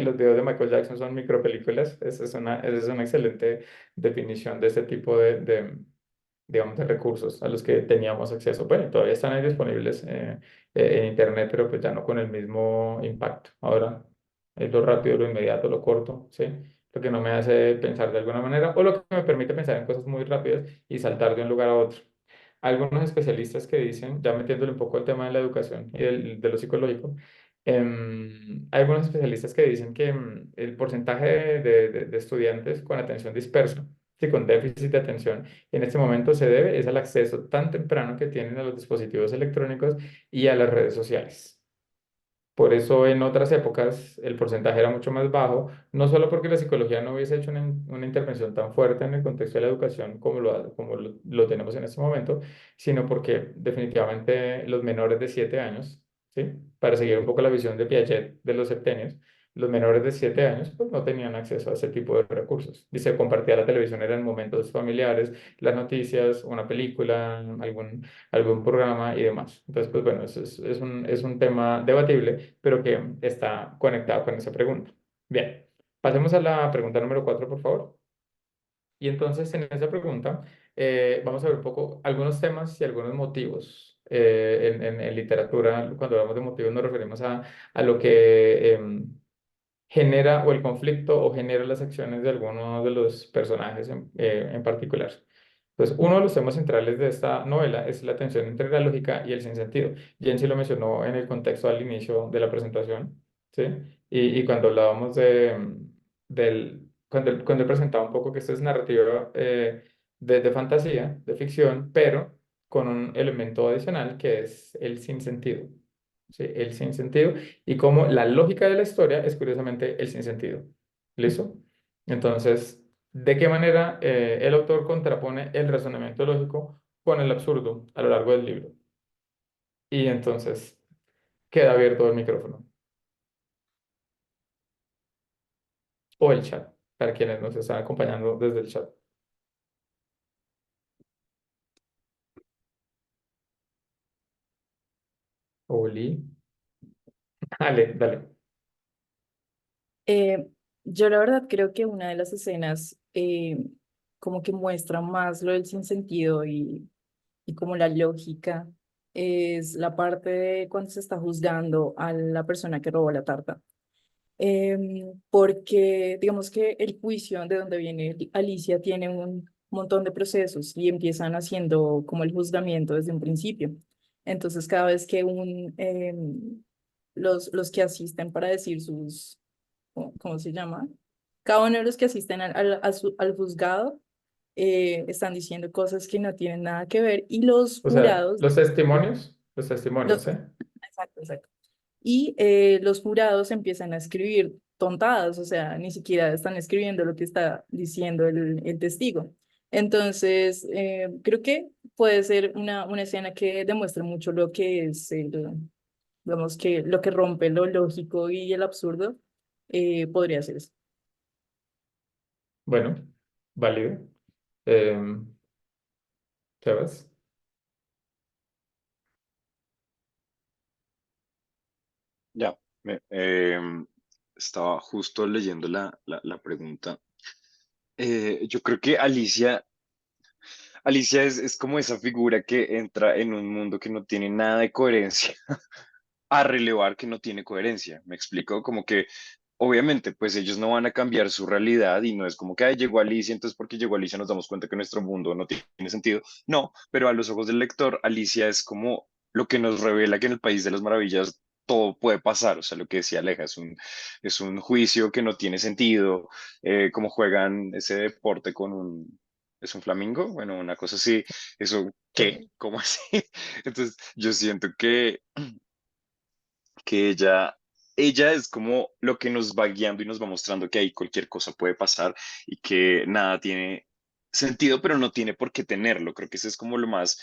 los videos de Michael Jackson son micropelículas, esa es una excelente definición de ese tipo digamos, de recursos a los que teníamos acceso. Bueno, todavía están ahí disponibles en Internet, pero pues ya no con el mismo impacto. Ahora es lo rápido, lo inmediato, lo corto, ¿sí? Lo que no me hace pensar de alguna manera o lo que me permite pensar en cosas muy rápidas y saltar de un lugar a otro. Algunos especialistas que dicen, ya metiéndole un poco el tema de la educación y de lo psicológico, hay algunos especialistas que dicen que el porcentaje de estudiantes con atención dispersa, sí, con déficit de atención, en este momento se debe es al acceso tan temprano que tienen a los dispositivos electrónicos y a las redes sociales. Por eso en otras épocas el porcentaje era mucho más bajo, no solo porque la psicología no hubiese hecho una intervención tan fuerte en el contexto de la educación como lo tenemos en este momento, sino porque definitivamente los menores de 7 años, ¿sí? Para seguir un poco la visión de Piaget de los septenios, los menores de 7 años pues no tenían acceso a ese tipo de recursos. Y se compartía la televisión, eran momentos familiares, las noticias, una película, algún programa y demás. Entonces, pues bueno, es un tema debatible, pero que está conectado con esa pregunta. Bien, pasemos a la pregunta número 4, por favor. Y entonces, en esa pregunta, vamos a ver un poco algunos temas y algunos motivos. En literatura, cuando hablamos de motivos, nos referimos a lo que genera o el conflicto o genera las acciones de alguno de los personajes en particular. Pues uno de los temas centrales de esta novela es la tensión entre la lógica y el sinsentido. Jensi lo mencionó en el contexto al inicio de la presentación, ¿sí? Y cuando hablábamos cuando él presentaba un poco que esto es narrativa de fantasía, de ficción, pero con un elemento adicional que es el sinsentido. ¿Sí? El sinsentido y cómo la lógica de la historia es curiosamente el sinsentido. ¿Listo? Entonces, ¿de qué manera el autor contrapone el razonamiento lógico con el absurdo a lo largo del libro? Y entonces queda abierto el micrófono o el chat para quienes nos están acompañando desde el chat. Oli. Dale, dale. Eh, yo la verdad creo que una de las escenas como que muestra más lo del sinsentido y como la lógica es la parte de cuando se está juzgando a la persona que robó la tarta. Porque digamos que el juicio de donde viene Alicia tiene un montón de procesos y empiezan haciendo como el juzgamiento desde un principio. Entonces cada vez que los que asisten para decir sus, ¿cómo se llama? Cada uno de los que asisten al juzgado están diciendo cosas que no tienen nada que ver y los O sea, jurados, los testimonios, los, ¿eh? exacto, exacto. Y los jurados empiezan a escribir tontadas, o sea, ni siquiera están escribiendo lo que está diciendo el testigo. Entonces, creo que puede ser una escena que demuestre mucho lo que es digamos que lo que rompe lo lógico y el absurdo, podría ser eso. Bueno, válido. Eh, Sebas. Ya, estaba justo leyendo la pregunta. Yo creo que Alicia es como esa figura que entra en un mundo que no tiene nada de coherencia a relevar que no tiene coherencia. ¿Me explico? Como que obviamente pues ellos no van a cambiar su realidad y no es como que "Ay, llegó Alicia, entonces porque llegó Alicia nos damos cuenta que nuestro mundo no tiene sentido". No, pero a los ojos del lector, Alicia es como lo que nos revela que en el País de las Maravillas todo puede pasar. O sea, lo que decía Aleja, es un juicio que no tiene sentido, como juegan ese deporte con ¿Es un flamingo? Bueno, una cosa así. ¿Eso qué? ¿Cómo así? Entonces, yo siento que ella es como lo que nos va guiando y nos va mostrando que ahí cualquier cosa puede pasar y que nada tiene sentido, pero no tiene por qué tenerlo. Creo que eso es como lo más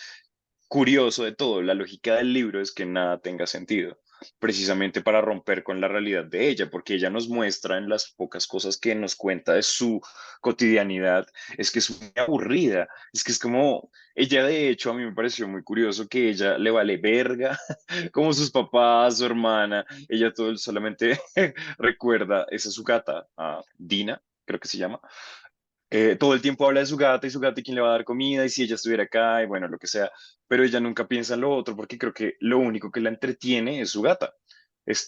curioso de todo. La lógica del libro es que nada tenga sentido, precisamente para romper con la realidad de ella, porque ella nos muestra en las pocas cosas que nos cuenta de su cotidianidad, es que es muy aburrida, es que es como, ella de hecho a mí me pareció muy curioso que ella le vale verga como sus papás, su hermana, ella todo solamente recuerda, esa es su gata, Dina, creo que se llama. Todo el tiempo habla de su gata y quién le va a dar comida y si ella estuviera acá y bueno, lo que sea, pero ella nunca piensa en lo otro porque creo que lo único que la entretiene es su gata.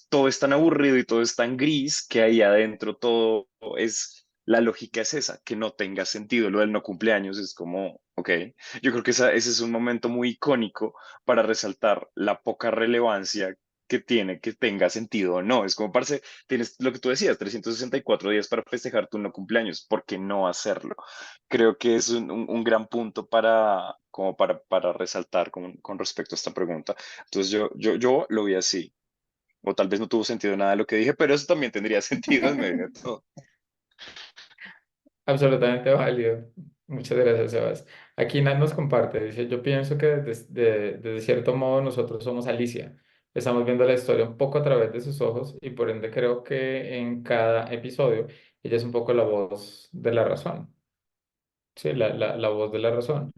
Todo es tan aburrido y todo es tan gris que ahí adentro todo es, la lógica es esa, que no tenga sentido. Lo del no cumpleaños es como, ok, yo creo que ese es un momento muy icónico para resaltar la poca relevancia que tiene que tenga sentido o no. Es como, parce, tienes lo que tú decías, 364 días para festejar tu no cumpleaños, ¿por qué no hacerlo? Creo que es un gran punto como para resaltar con respecto a esta pregunta. Entonces yo lo vi así, o tal vez no tuvo sentido nada de lo que dije, pero eso también tendría sentido en medio de todo. Absolutamente válido. Muchas gracias, Sebas. Aquí Nat nos comparte, dice, yo pienso que desde cierto modo nosotros somos Alicia. Estamos viendo la historia un poco a través de sus ojos y por ende creo que en cada episodio ella es un poco la voz de la razón. Sí, la voz de la razón.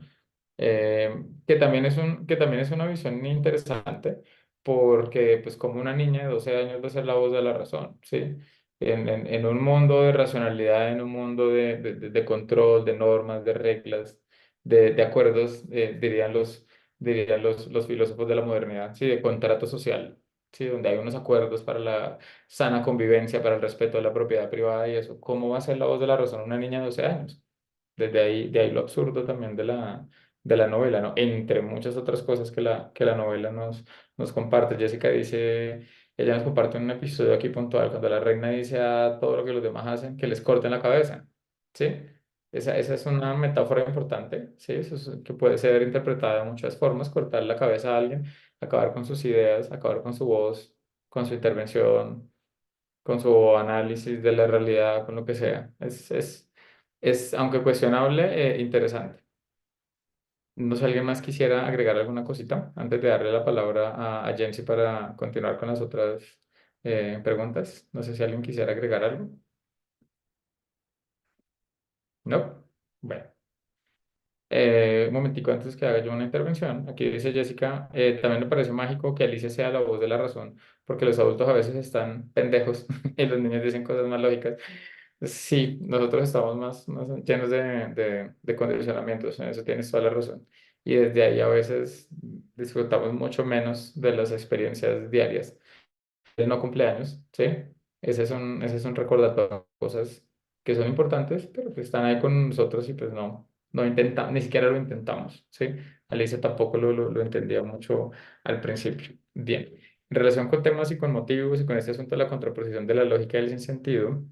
Que también es una visión interesante porque pues como una niña de 12 años va a ser la voz de la razón, ¿sí? En un mundo de racionalidad, en un mundo de control, de normas, de reglas, de acuerdos, dirían los filósofos de la modernidad, ¿sí? De contrato social, ¿sí? Donde hay unos acuerdos para la sana convivencia, para el respeto de la propiedad privada y eso. ¿Cómo va a ser la voz de la razón una niña de 12 años? De ahí lo absurdo también de la novela, ¿no? Entre muchas otras cosas que la novela nos comparte. Jessica dice, ella nos comparte un episodio aquí puntual, cuando la reina dice a todo lo que los demás hacen, que les corten la cabeza, ¿sí? Esa es una metáfora importante, ¿sí? Eso que puede ser interpretada de muchas formas, cortar la cabeza a alguien, acabar con sus ideas, acabar con su voz, con su intervención, con su análisis de la realidad, con lo que sea. Aunque cuestionable, interesante. No sé si alguien más quisiera agregar alguna cosita antes de darle la palabra a Jensi para continuar con las otras preguntas. No sé si alguien quisiera agregar algo. ¿No? Bueno. Un momentico antes que haga yo una intervención. Aquí dice Jessica, también me parece mágico que Alicia sea la voz de la razón, porque los adultos a veces están pendejos y los niños dicen cosas más lógicas. Sí, nosotros estamos más llenos de condicionamientos, en eso tienes toda la razón. Y desde ahí a veces disfrutamos mucho menos de las experiencias diarias. El no cumpleaños, ¿sí? Ese es un recordatorio de cosas que son importantes, pero que están ahí con nosotros y pues no intentamos, ni siquiera lo intentamos, ¿sí? Alicia tampoco lo entendía mucho al principio. Bien, en relación con temas y con motivos y con este asunto de la contraposición de la lógica y el sinsentido,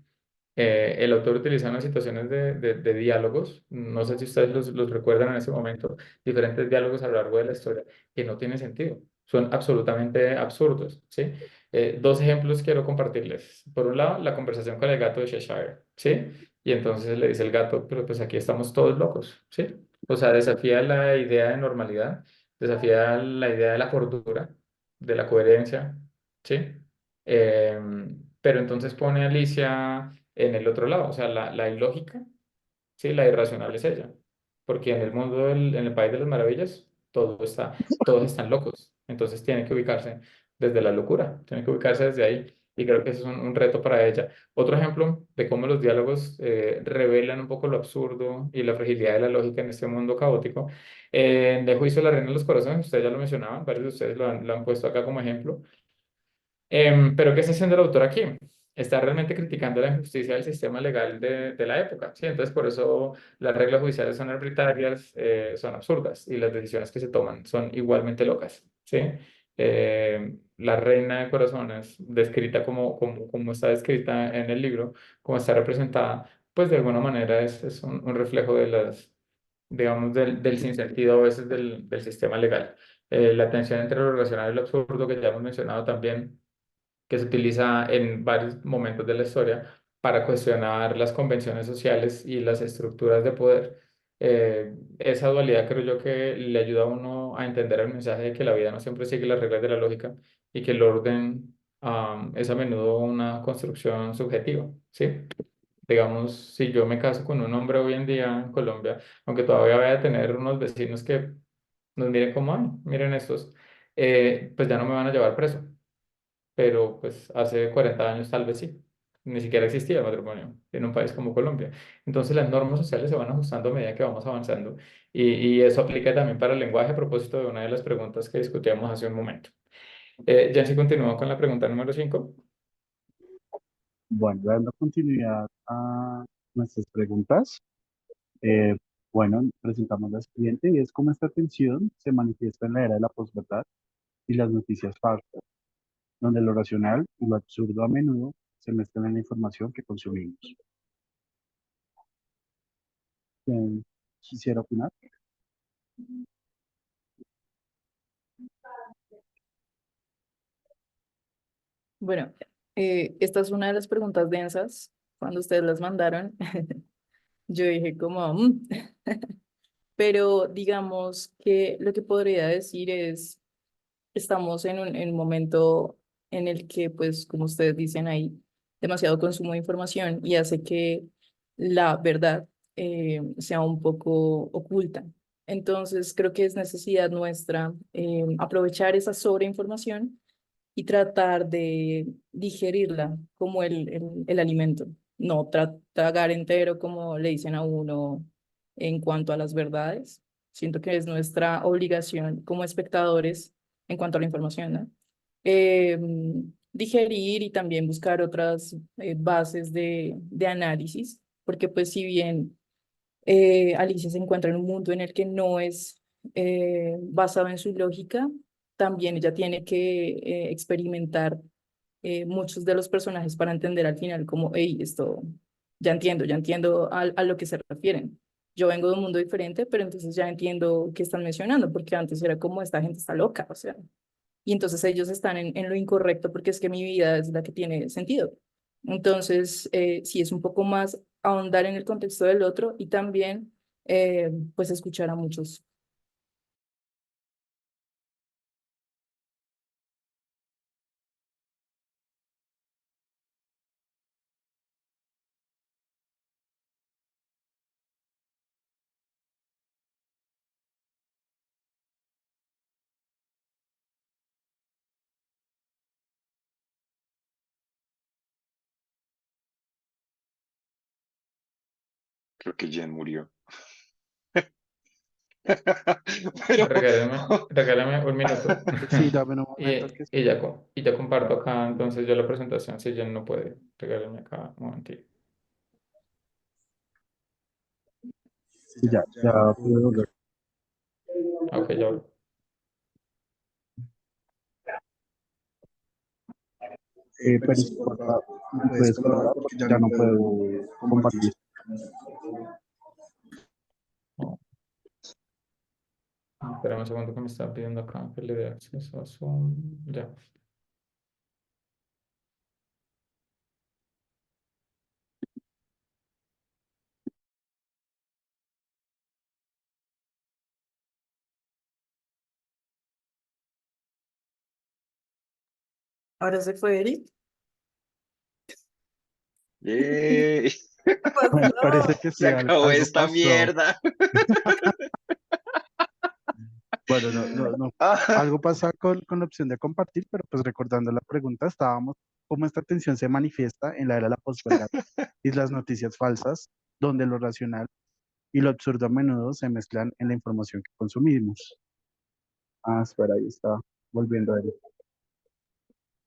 el autor utiliza unas situaciones de diálogos, no sé si ustedes los recuerdan en ese momento, diferentes diálogos a lo largo de la historia que no tienen sentido, son absolutamente absurdos, ¿sí? Dos ejemplos quiero compartirles. Por un lado, la conversación con el gato de Cheshire, ¿sí? Y entonces le dice el gato, pero pues aquí estamos todos locos, ¿sí? O sea, desafía la idea de normalidad, desafía la idea de la cordura, de la coherencia, ¿sí? Pero entonces pone a Alicia en el otro lado, o sea, la ilógica, ¿sí? La irracional es ella, porque en el mundo, en el país de las maravillas, todos están locos, entonces tiene que ubicarse desde la locura, tiene que ubicarse desde ahí, y creo que ese es un reto para ella. Otro ejemplo de cómo los diálogos revelan un poco lo absurdo y la fragilidad de la lógica en este mundo caótico. De Juicio de la Reina de los Corazones, ustedes ya lo mencionaban, varios de ustedes lo han puesto acá como ejemplo. Pero ¿qué está haciendo el autor aquí? Está realmente criticando la injusticia del sistema legal de la época, ¿sí? Entonces, por eso las reglas judiciales son arbitrarias, son absurdas y las decisiones que se toman son igualmente locas, ¿sí? La reina de corazones, descrita como está descrita en el libro, como está representada, pues de alguna manera es un reflejo de digamos, del sinsentido a veces del sistema legal. La tensión entre lo racional y lo absurdo que ya hemos mencionado también que se utiliza en varios momentos de la historia para cuestionar las convenciones sociales y las estructuras de poder. Esa dualidad creo yo que le ayuda a uno a entender el mensaje de que la vida no siempre sigue las reglas de la lógica y que el orden es a menudo una construcción subjetiva, ¿sí? Digamos, si yo me caso con un hombre hoy en día en Colombia, aunque todavía voy a tener unos vecinos que nos miren como, ay, miren estos, pues ya no me van a llevar preso, pero pues hace 40 años tal vez sí. Ni siquiera existía el matrimonio en un país como Colombia. Entonces las normas sociales se van ajustando a medida que vamos avanzando y eso aplica también para el lenguaje a propósito de una de las preguntas que discutíamos hace un momento. Yancy continúa con la pregunta número 5. Bueno, dando continuidad a nuestras preguntas, eh, bueno, presentamos la siguiente y es cómo esta tensión se manifiesta en la era de la posverdad y las noticias falsas, donde lo racional y lo absurdo a menudo se mezclan en la información que consumimos. ¿Quién quisiera opinar? Bueno, esta es una de las preguntas densas. Cuando ustedes las mandaron, yo dije como, pero digamos que lo que podría decir es, estamos en un momento en el que, pues, como ustedes dicen, hay demasiado consumo de información y hace que la verdad sea un poco oculta. Entonces, creo que es necesidad nuestra aprovechar esa sobreinformación y tratar de digerirla como el alimento, no tragar entero como le dicen a uno en cuanto a las verdades. Siento que es nuestra obligación como espectadores en cuanto a la información, ¿no? Eh, Digerir y también buscar otras bases de análisis, porque pues si bien Alicia se encuentra en un mundo en el que no es basado en su lógica, también ella tiene que experimentar muchos de los personajes para entender al final como, hey, esto, ya entiendo a lo que se refieren. Yo vengo de un mundo diferente, pero entonces ya entiendo qué están mencionando, porque antes era como esta gente está loca, o sea, y entonces ellos están en lo incorrecto porque es que mi vida es la que tiene sentido. Entonces, sí es un poco más ahondar en el contexto del otro y también, pues, escuchar a muchos. Creo que Jen murió. Pero Regálame un minuto Sí, dame un y, momento que y ya comparto acá entonces yo la presentación si ya no puede. Regálame acá un momentito. sí, ya puedo volver. Ok, ya volví. Pero si porfa, me puedes colaborar porque ya no puedo compartir. No, espérame un segundo que me está pidiendo acá que le dé acceso a Zoom. Ya. Ahora se fue Eric. ¡Yay! ¿Qué Bueno, parece pasó? que Se sí, acabó algo esta pasó. mierda. Bueno, no, Ah, algo pasa con la opción de compartir, pero pues recordando la pregunta, estábamos cómo esta tensión se manifiesta en la era de la posverdad y las noticias falsas, donde lo racional y lo absurdo a menudo se mezclan en la información que consumimos. Ah, espera, ahí está, volviendo a él.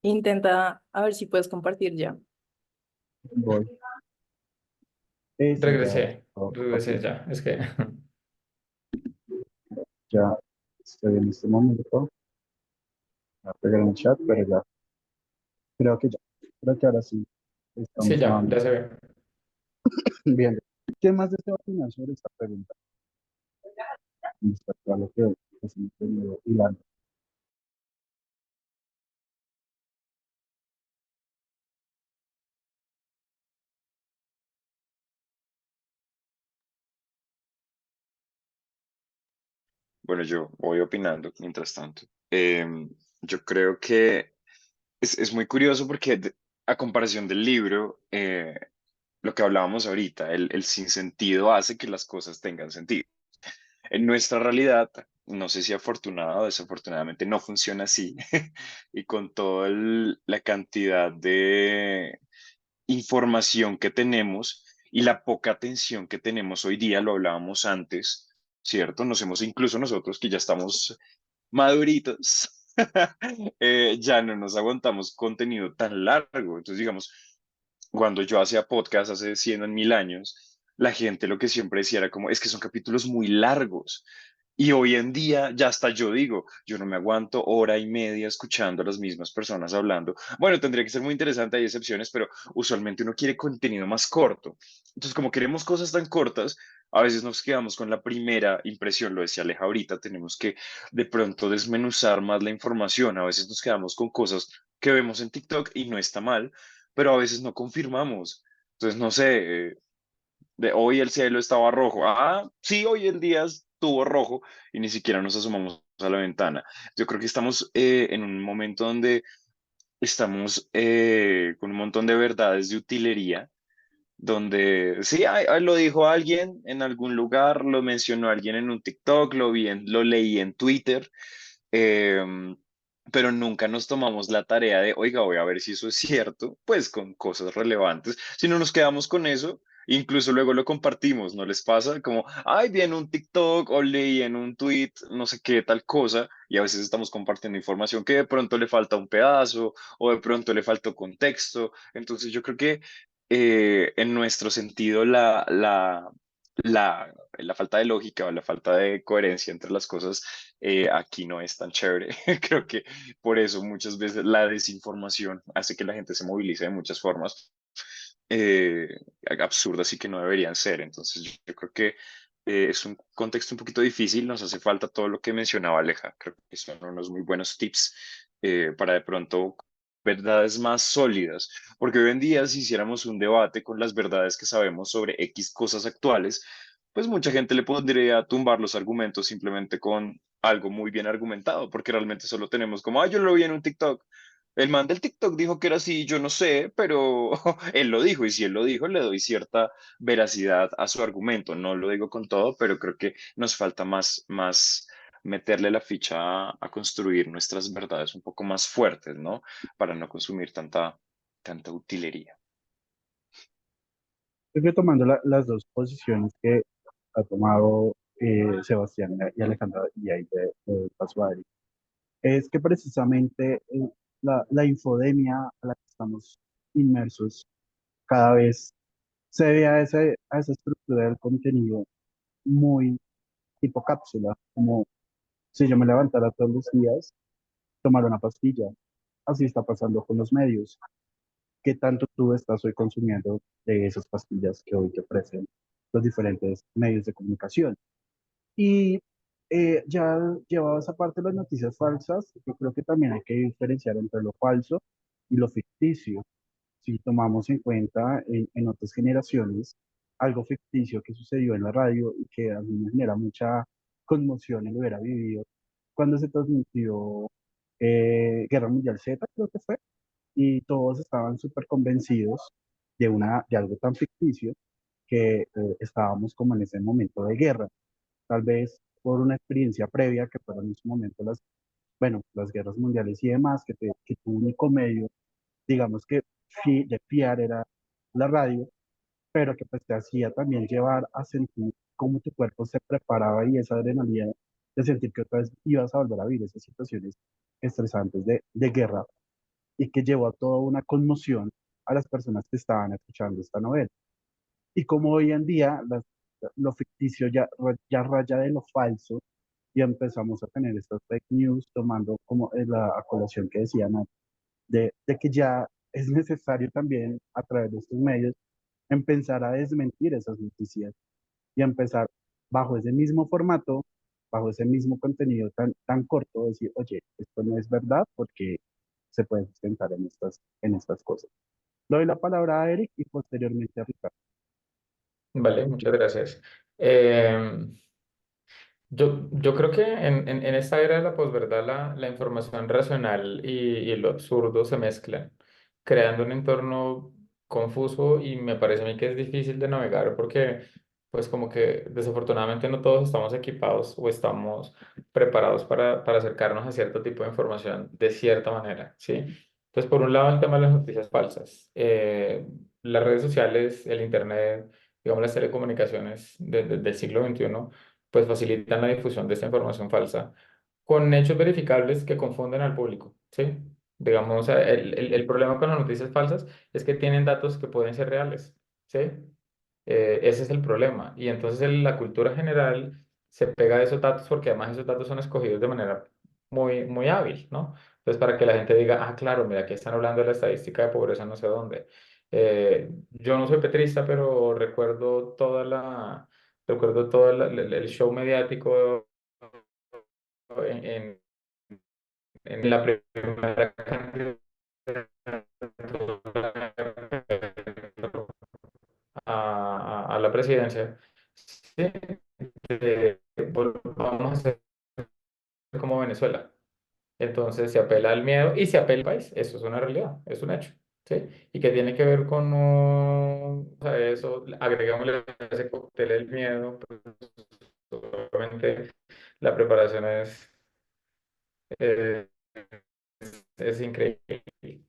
Intenta a ver si puedes compartir ya. Voy. Sí, ya, Regresé ya. Es que ya estoy en este momento. Voy a pegar en el chat, pero ya, creo que ahora sí sí, estamos ya nuevamente se ve. bien. ¿Qué más desea opinar sobre esta pregunta? Respecto a lo que se me venido hilando. bueno, yo voy opinando mientras tanto. Yo creo que es muy curioso porque a comparación del libro, lo que hablábamos ahorita, el sinsentido hace que las cosas tengan sentido. En nuestra realidad, no sé si afortunada o desafortunadamente no funciona así, y con toda la cantidad de información que tenemos y la poca atención que tenemos hoy día, lo hablábamos antes, ¿cierto? Nos hemos, incluso nosotros que ya estamos maduritos, ya no nos aguantamos contenido tan largo. Entonces, digamos, cuando yo hacía podcast hace 100 1000 años, la gente lo que siempre decía era como, es que son capítulos muy largos. Y hoy en día ya hasta yo digo, yo no me aguanto hora y media escuchando a las mismas personas hablando. Bueno, tendría que ser muy interesante, hay excepciones, pero usualmente uno quiere contenido más corto. Entonces, como queremos cosas tan cortas, a veces nos quedamos con la primera impresión, lo decía Aleja ahorita, tenemos que de pronto desmenuzar más la información. A veces nos quedamos con cosas que vemos en TikTok y no está mal, pero a veces no confirmamos. Entonces, no sé, de hoy el cielo estaba rojo. Ah, sí, hoy el día estuvo rojo y ni siquiera nos asomamos a la ventana. Yo creo que estamos en un momento donde estamos con un montón de verdades de utilería, donde sí, lo dijo alguien en algún lugar, lo mencionó alguien en un TikTok, lo leí en Twitter, em, pero nunca nos tomamos la tarea de, oiga, voy a ver si eso es cierto, pues con cosas relevantes. Si no nos quedamos con eso, incluso luego lo compartimos, ¿no les pasa? Como, ay, vi en un TikTok o leí en un tweet, no sé qué tal cosa, y a veces estamos compartiendo información que de pronto le falta un pedazo o de pronto le faltó contexto. Entonces yo creo que en nuestro sentido la falta de lógica o la falta de coherencia entre las cosas aquí no es tan chévere. Creo que por eso muchas veces la desinformación hace que la gente se movilice de muchas formas eh, absurdas y que no deberían ser. Entonces yo creo que es un contexto un poquito difícil, nos hace falta todo lo que mencionaba Aleja. Creo que son unos muy buenos tips para de pronto verdades más sólidas, porque hoy en día si hiciéramos un debate con las verdades que sabemos sobre X cosas actuales, pues mucha gente le podría tumbar los argumentos simplemente con algo muy bien argumentado, porque realmente solo tenemos como, yo lo vi en un TikTok. El man del TikTok dijo que era así, yo no sé, pero él lo dijo y si él lo dijo, le doy cierta veracidad a su argumento. No lo digo con todo, pero creo que nos falta más meterle la ficha a construir nuestras verdades un poco más fuertes, ¿no? Para no consumir tanta utilería. Estoy retomando las dos posiciones que ha tomado Sebastián y Alejandra y ahí de paso a Eric. Es que precisamente la infodemia a la que estamos inmersos cada vez se ve a esa estructura del contenido muy tipo cápsula, como si yo me levantara todos los días, tomar una pastilla. Así está pasando con los medios. ¿Qué tanto tú estás hoy consumiendo de esas pastillas que hoy te ofrecen los diferentes medios de comunicación? Y ya llevadas aparte las noticias falsas, yo creo que también hay que diferenciar entre lo falso y lo ficticio. Si tomamos en cuenta en otras generaciones algo ficticio que sucedió en la radio y que a mí me genera mucha conmoción el hubiera vivido cuando se transmitió Guerra Mundial Z, creo que fue. y todos estaban súper convencidos de algo tan ficticio que estábamos como en ese momento de guerra, tal vez por una experiencia previa que fueron en su momento bueno, las guerras mundiales y demás, que tu único medio, digamos que de fiar era la radio, pero que pues te hacía también llevar a sentir cómo tu cuerpo se preparaba y esa adrenalina de sentir que otra vez ibas a volver a vivir esas situaciones estresantes de guerra y que llevó a toda una conmoción a las personas que estaban escuchando esta novela. Y como hoy en día lo ficticio ya raya de lo falso y empezamos a tener estas fake news tomando como la a colación que decían de que ya es necesario también a través de estos medios empezar a desmentir esas noticias y empezar bajo ese mismo formato, bajo ese mismo contenido tan corto, decir, oye, esto no es verdad porque se puede sustentar en estas cosas. Le doy la palabra a Eric y posteriormente a Ricardo. Vale, muchas gracias. Yo creo que en esta era de la posverdad la información racional y lo absurdo se mezclan, creando un entorno confuso y me parece a mí que es difícil de navegar porque pues como que desafortunadamente no todos estamos equipados o estamos preparados para acercarnos a cierto tipo de información de cierta manera, ¿sí? Entonces, por un lado, el tema de las noticias falsas. Las redes sociales, el internet, digamos las telecomunicaciones del siglo XXI pues facilitan la difusión de esta información falsa con hechos verificables que confunden al público, ¿sí? Digamos, el problema con las noticias falsas es que tienen datos que pueden ser reales, ¿sí? Ese es el problema. Y entonces la cultura general se pega de esos datos porque además esos datos son escogidos de manera muy hábil, ¿no? Entonces, para que la gente diga, ah, claro, mira, aquí están hablando de la estadística de pobreza no sé dónde. Yo no soy petrista, pero recuerdo todo el show mediático en, en, en la primera candidatura a la presidencia. Sí, vamos a hacer como Venezuela. Entonces se apela al miedo y se apela al país. Eso es una realidad, es un hecho. ¿Sí? Y que tiene que ver con o sea, eso, agregámosle ese cóctel del miedo, pues, obviamente la preparación eh, es increíble,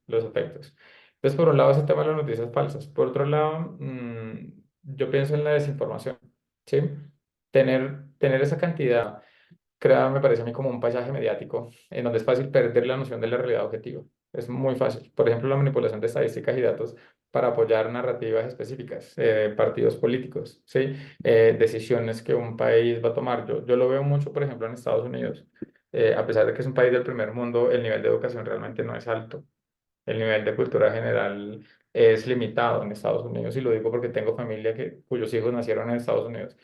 los efectos. Entonces, por un lado, ese tema de las noticias falsas. Por otro lado, yo pienso en la desinformación. ¿Sí? Tener esa cantidad crea, me parece a mí, como un paisaje mediático en donde es fácil perder la noción de la realidad objetiva. Es muy fácil. Por ejemplo, la manipulación de estadísticas y datos para apoyar narrativas específicas, partidos políticos, ¿sí? Decisiones que un país va a tomar. Yo lo veo mucho, por ejemplo, en Estados Unidos. A pesar de que es un país del primer mundo, el nivel de educación realmente no es alto. El nivel de cultura general es limitado en Estados Unidos y lo digo porque tengo familia cuyos hijos nacieron en Estados Unidos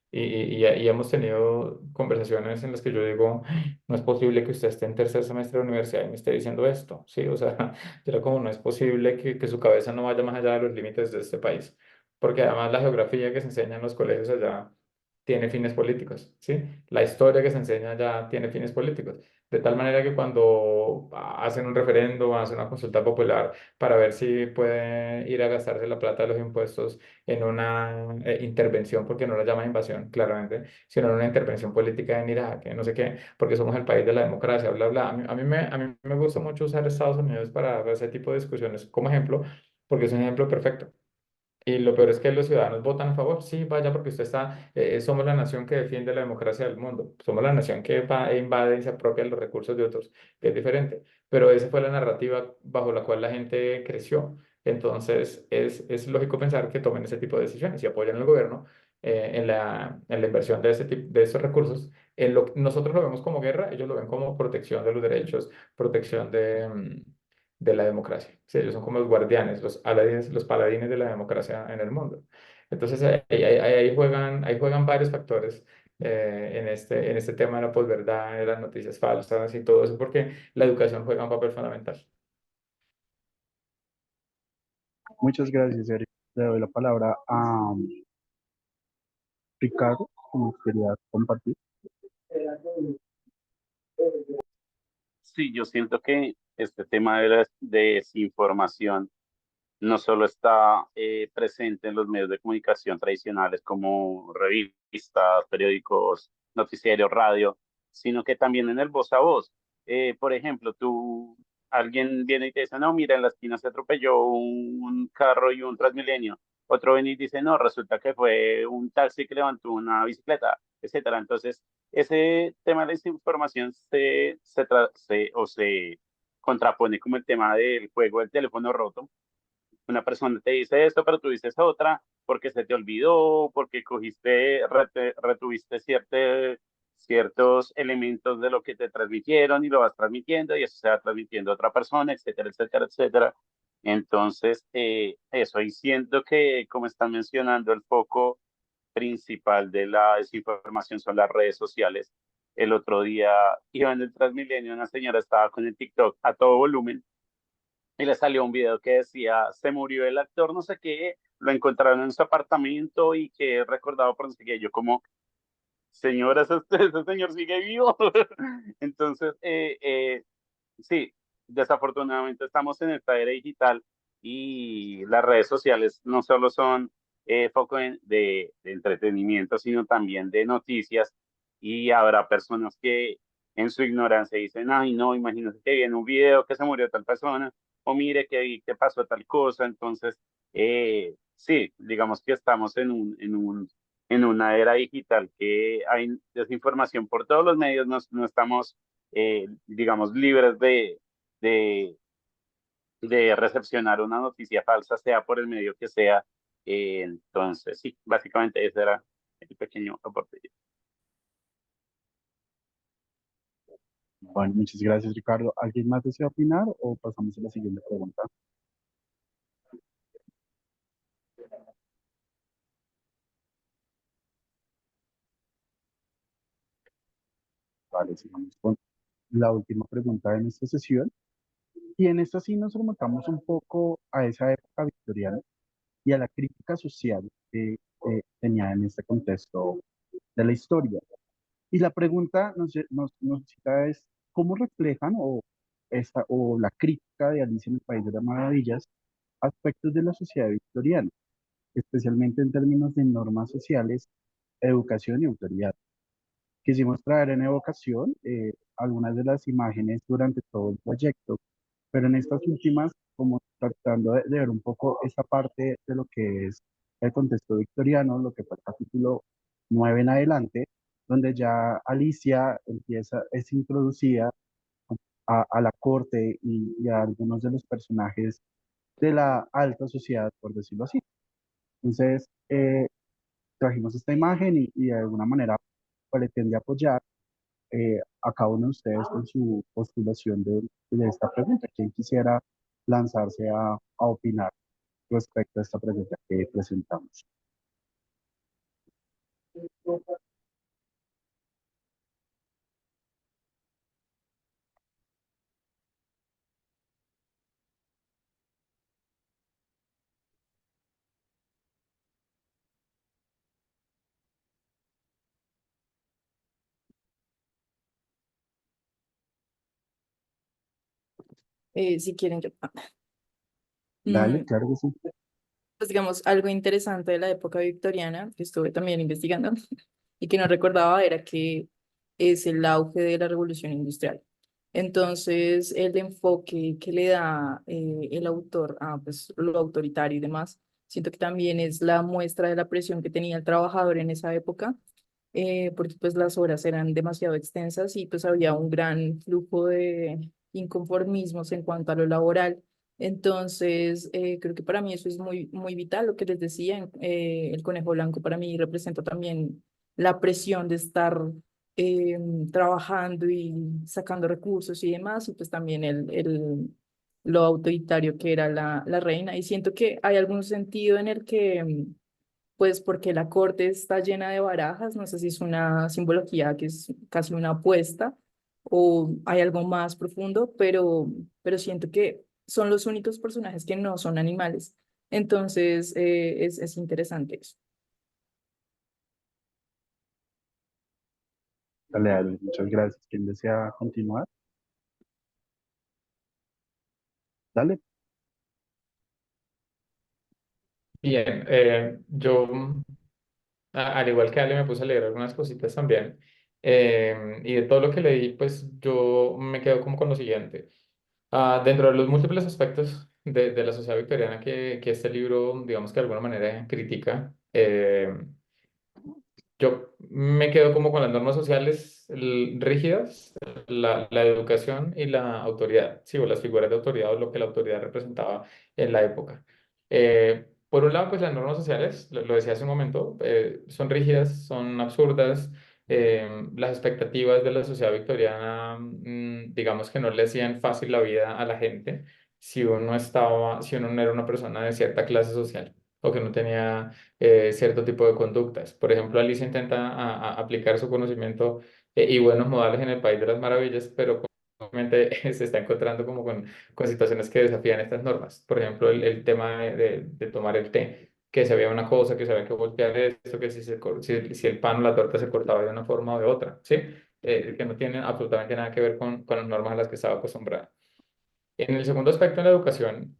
y hemos tenido conversaciones en las que yo digo, "Ay, no es posible que usted esté en tercer semestre de universidad y me esté diciendo esto, ¿sí? O sea, yo era como, no es posible que su cabeza no vaya más allá de los límites de este país, porque además la geografía que se enseña en los colegios allá tiene fines políticos, ¿sí? La historia que se enseña allá tiene fines políticos. De tal manera que cuando hacen un referendo, hacen una consulta popular para ver si pueden ir a gastarse la plata de los impuestos en una intervención, porque no la llaman invasión, claramente, sino en una intervención política en Irak, que no sé qué, porque somos el país de la democracia, bla, bla. A mí me gusta mucho usar Estados Unidos para ese tipo de discusiones como ejemplo, porque es un ejemplo perfecto. Y lo peor es que los ciudadanos votan a favor. Sí, vaya, porque usted está, somos la nación que defiende la democracia del mundo. Somos la nación que va e invade y se apropia de los recursos de otros, que es diferente. Pero esa fue la narrativa bajo la cual la gente creció. Entonces, es lógico pensar que tomen ese tipo de decisiones y apoyan al gobierno en la inversión de, ese tipo, de esos recursos. Nosotros lo vemos como guerra, ellos lo ven como protección de los derechos, protección de la democracia. Sí, ellos son como los guardianes, los paladines de la democracia en el mundo. Entonces ahí juegan varios factores en este tema de la posverdad, de las noticias falsas y todo eso, porque la educación juega un papel fundamental. Muchas gracias, Eric. Le doy la palabra a Ricardo, como quería compartir. Sí, yo siento que este tema desinformación no solo está presente en los medios de comunicación tradicionales como revistas, periódicos, noticiarios, radio, sino que también en el voz a voz. Por ejemplo, alguien viene y te dice, no, mira, en la esquina se atropelló un carro y un Transmilenio. Otro viene y dice, no, resulta que fue un taxi que levantó una bicicleta, etcétera. Entonces, ese tema de desinformación se contrapone como el tema del juego del teléfono roto. Una persona te dice esto, pero tú dices otra, porque se te olvidó, porque retuviste ciertos elementos de lo que te transmitieron y lo vas transmitiendo y eso se va transmitiendo a otra persona, etcétera, etcétera, etcétera. Entonces, eso, y siento que, como están mencionando, el foco principal de la desinformación son las redes sociales. El otro día iba en el Transmilenio, una señora estaba con el TikTok a todo volumen y le salió un video que decía, se murió el actor, no sé qué, lo encontraron en su apartamento y que es recordado por no sé qué. Yo como, señora, ese señor sigue vivo. Entonces, sí, desafortunadamente estamos en esta era digital y las redes sociales no solo son foco de entretenimiento, sino también de noticias y habrá personas que en su ignorancia dicen, ay, no, imagínese que viene un video que se murió tal persona o mire que pasó tal cosa. Entonces, sí, digamos que estamos en una era digital que hay desinformación por todos los medios, no estamos digamos, libres de, de recepcionar una noticia falsa, sea por el medio que sea. Entonces, sí, básicamente ese era el pequeño aporte. Bueno, muchas gracias, Ricardo. ¿Alguien más desea opinar o pasamos a la siguiente pregunta? Vale, sigamos con la última pregunta de nuestra sesión. Y en esta sí nos remontamos un poco a esa época victoriana y a la crítica social que tenía en este contexto de la historia. Y la pregunta nos cita es, ¿cómo reflejan o la crítica de Alicia en el País de las Maravillas aspectos de la sociedad victoriana, especialmente en términos de normas sociales, educación y autoridad? Quisimos traer en evocación algunas de las imágenes durante todo el proyecto, pero en estas últimas, como tratando de ver un poco esta parte de lo que es el contexto victoriano, lo que fue el capítulo 9 en adelante, donde ya Alicia es introducida a la corte y a algunos de los personajes de la alta sociedad, por decirlo así. Entonces, trajimos esta imagen y de alguna manera pretende apoyar a cada uno de ustedes con su postulación de esta pregunta. ¿Quién quisiera lanzarse a opinar respecto a esta pregunta que presentamos? Si quieren, yo. Dale, Mm, claro que sí. pues digamos, algo interesante de la época victoriana, que estuve también investigando y que no recordaba, era que es el auge de la revolución industrial. Entonces, el enfoque que le da el autor a pues, lo autoritario y demás, siento que también es la muestra de la presión que tenía el trabajador en esa época, porque pues las horas eran demasiado extensas y pues había un gran flujo de inconformismos en cuanto a lo laboral. Entonces, creo que para mí eso es muy, muy vital, lo que les decía, el conejo blanco para mí representa también la presión de estar eh, trabajando y sacando recursos y demás, y pues también lo autoritario que era la reina. Y siento que hay algún sentido en el que, pues porque la corte está llena de barajas, no sé si es una simbología que es casi una apuesta o hay algo más profundo, pero siento que son los únicos personajes que no son animales. Entonces, es interesante eso. Dale, dale, muchas gracias. ¿Quién desea continuar? Dale. Bien, yo, al igual que Ale, me puse a leer algunas cositas también. Y de todo lo que leí, pues yo me quedo como con lo siguiente. Dentro de los múltiples aspectos de la sociedad victoriana que este libro, digamos que de alguna manera critica, yo me quedo como con las normas sociales rígidas, la educación y la autoridad, sí, o las figuras de autoridad o lo que la autoridad representaba en la época. Por un lado, pues las normas sociales, lo decía hace un momento, son rígidas, son absurdas. Las expectativas de la sociedad victoriana, digamos que no le hacían fácil la vida a la gente si uno no era una persona de cierta clase social o que no tenía cierto tipo de conductas. Por ejemplo, Alicia intenta aplicar su conocimiento y buenos modales en el País de las Maravillas, pero obviamente se está encontrando como con situaciones que desafían estas normas. Por ejemplo, el tema de tomar el té, que se había una cosa, que se había que voltear esto, que si el pan o la torta se cortaba de una forma o de otra, ¿sí? Que no tienen absolutamente nada que ver con las normas a las que estaba acostumbrada. En el segundo aspecto, en la educación,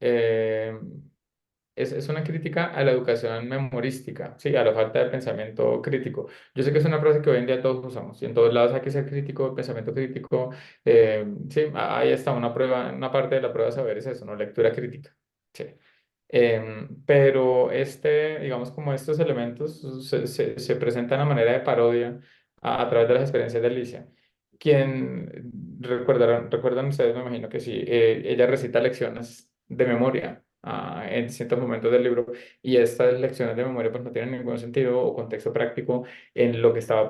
es una crítica a la educación memorística, sí, a la falta de pensamiento crítico. Yo sé que es una frase que hoy en día todos usamos y en todos lados hay que ser crítico, pensamiento crítico. Sí, ahí está una prueba, una parte de la prueba de saber es eso, ¿no? Lectura crítica. Sí. Pero digamos, como estos elementos se presentan a manera de parodia a través de las experiencias de Alicia. Recuerdan ustedes, me imagino que sí, ella recita lecciones de memoria en distintos momentos del libro y estas lecciones de memoria pues no tienen ningún sentido o contexto práctico en lo que estaba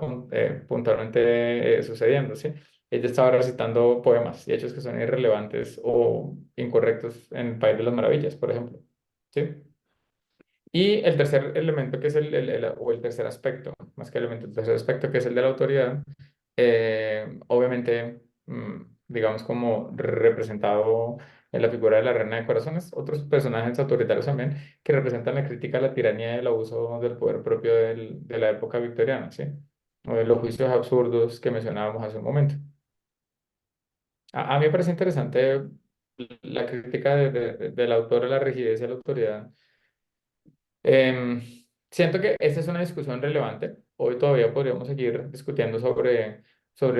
puntualmente sucediendo, ¿sí? Ella estaba recitando poemas y hechos que son irrelevantes o incorrectos en el País de las Maravillas, por ejemplo. ¿Sí? Y el tercer elemento, que es o el tercer aspecto, más que elemento, el tercer aspecto, que es el de la autoridad, obviamente, digamos, como representado en la figura de la Reina de Corazones, otros personajes autoritarios también, que representan la crítica a la tiranía y el abuso del poder propio de la época victoriana, ¿sí? O de los juicios absurdos que mencionábamos hace un momento. A mí me parece interesante la crítica del autor a la rigidez y a la autoridad. Em, Siento que esta es una discusión relevante. Hoy todavía podríamos seguir discutiendo sobre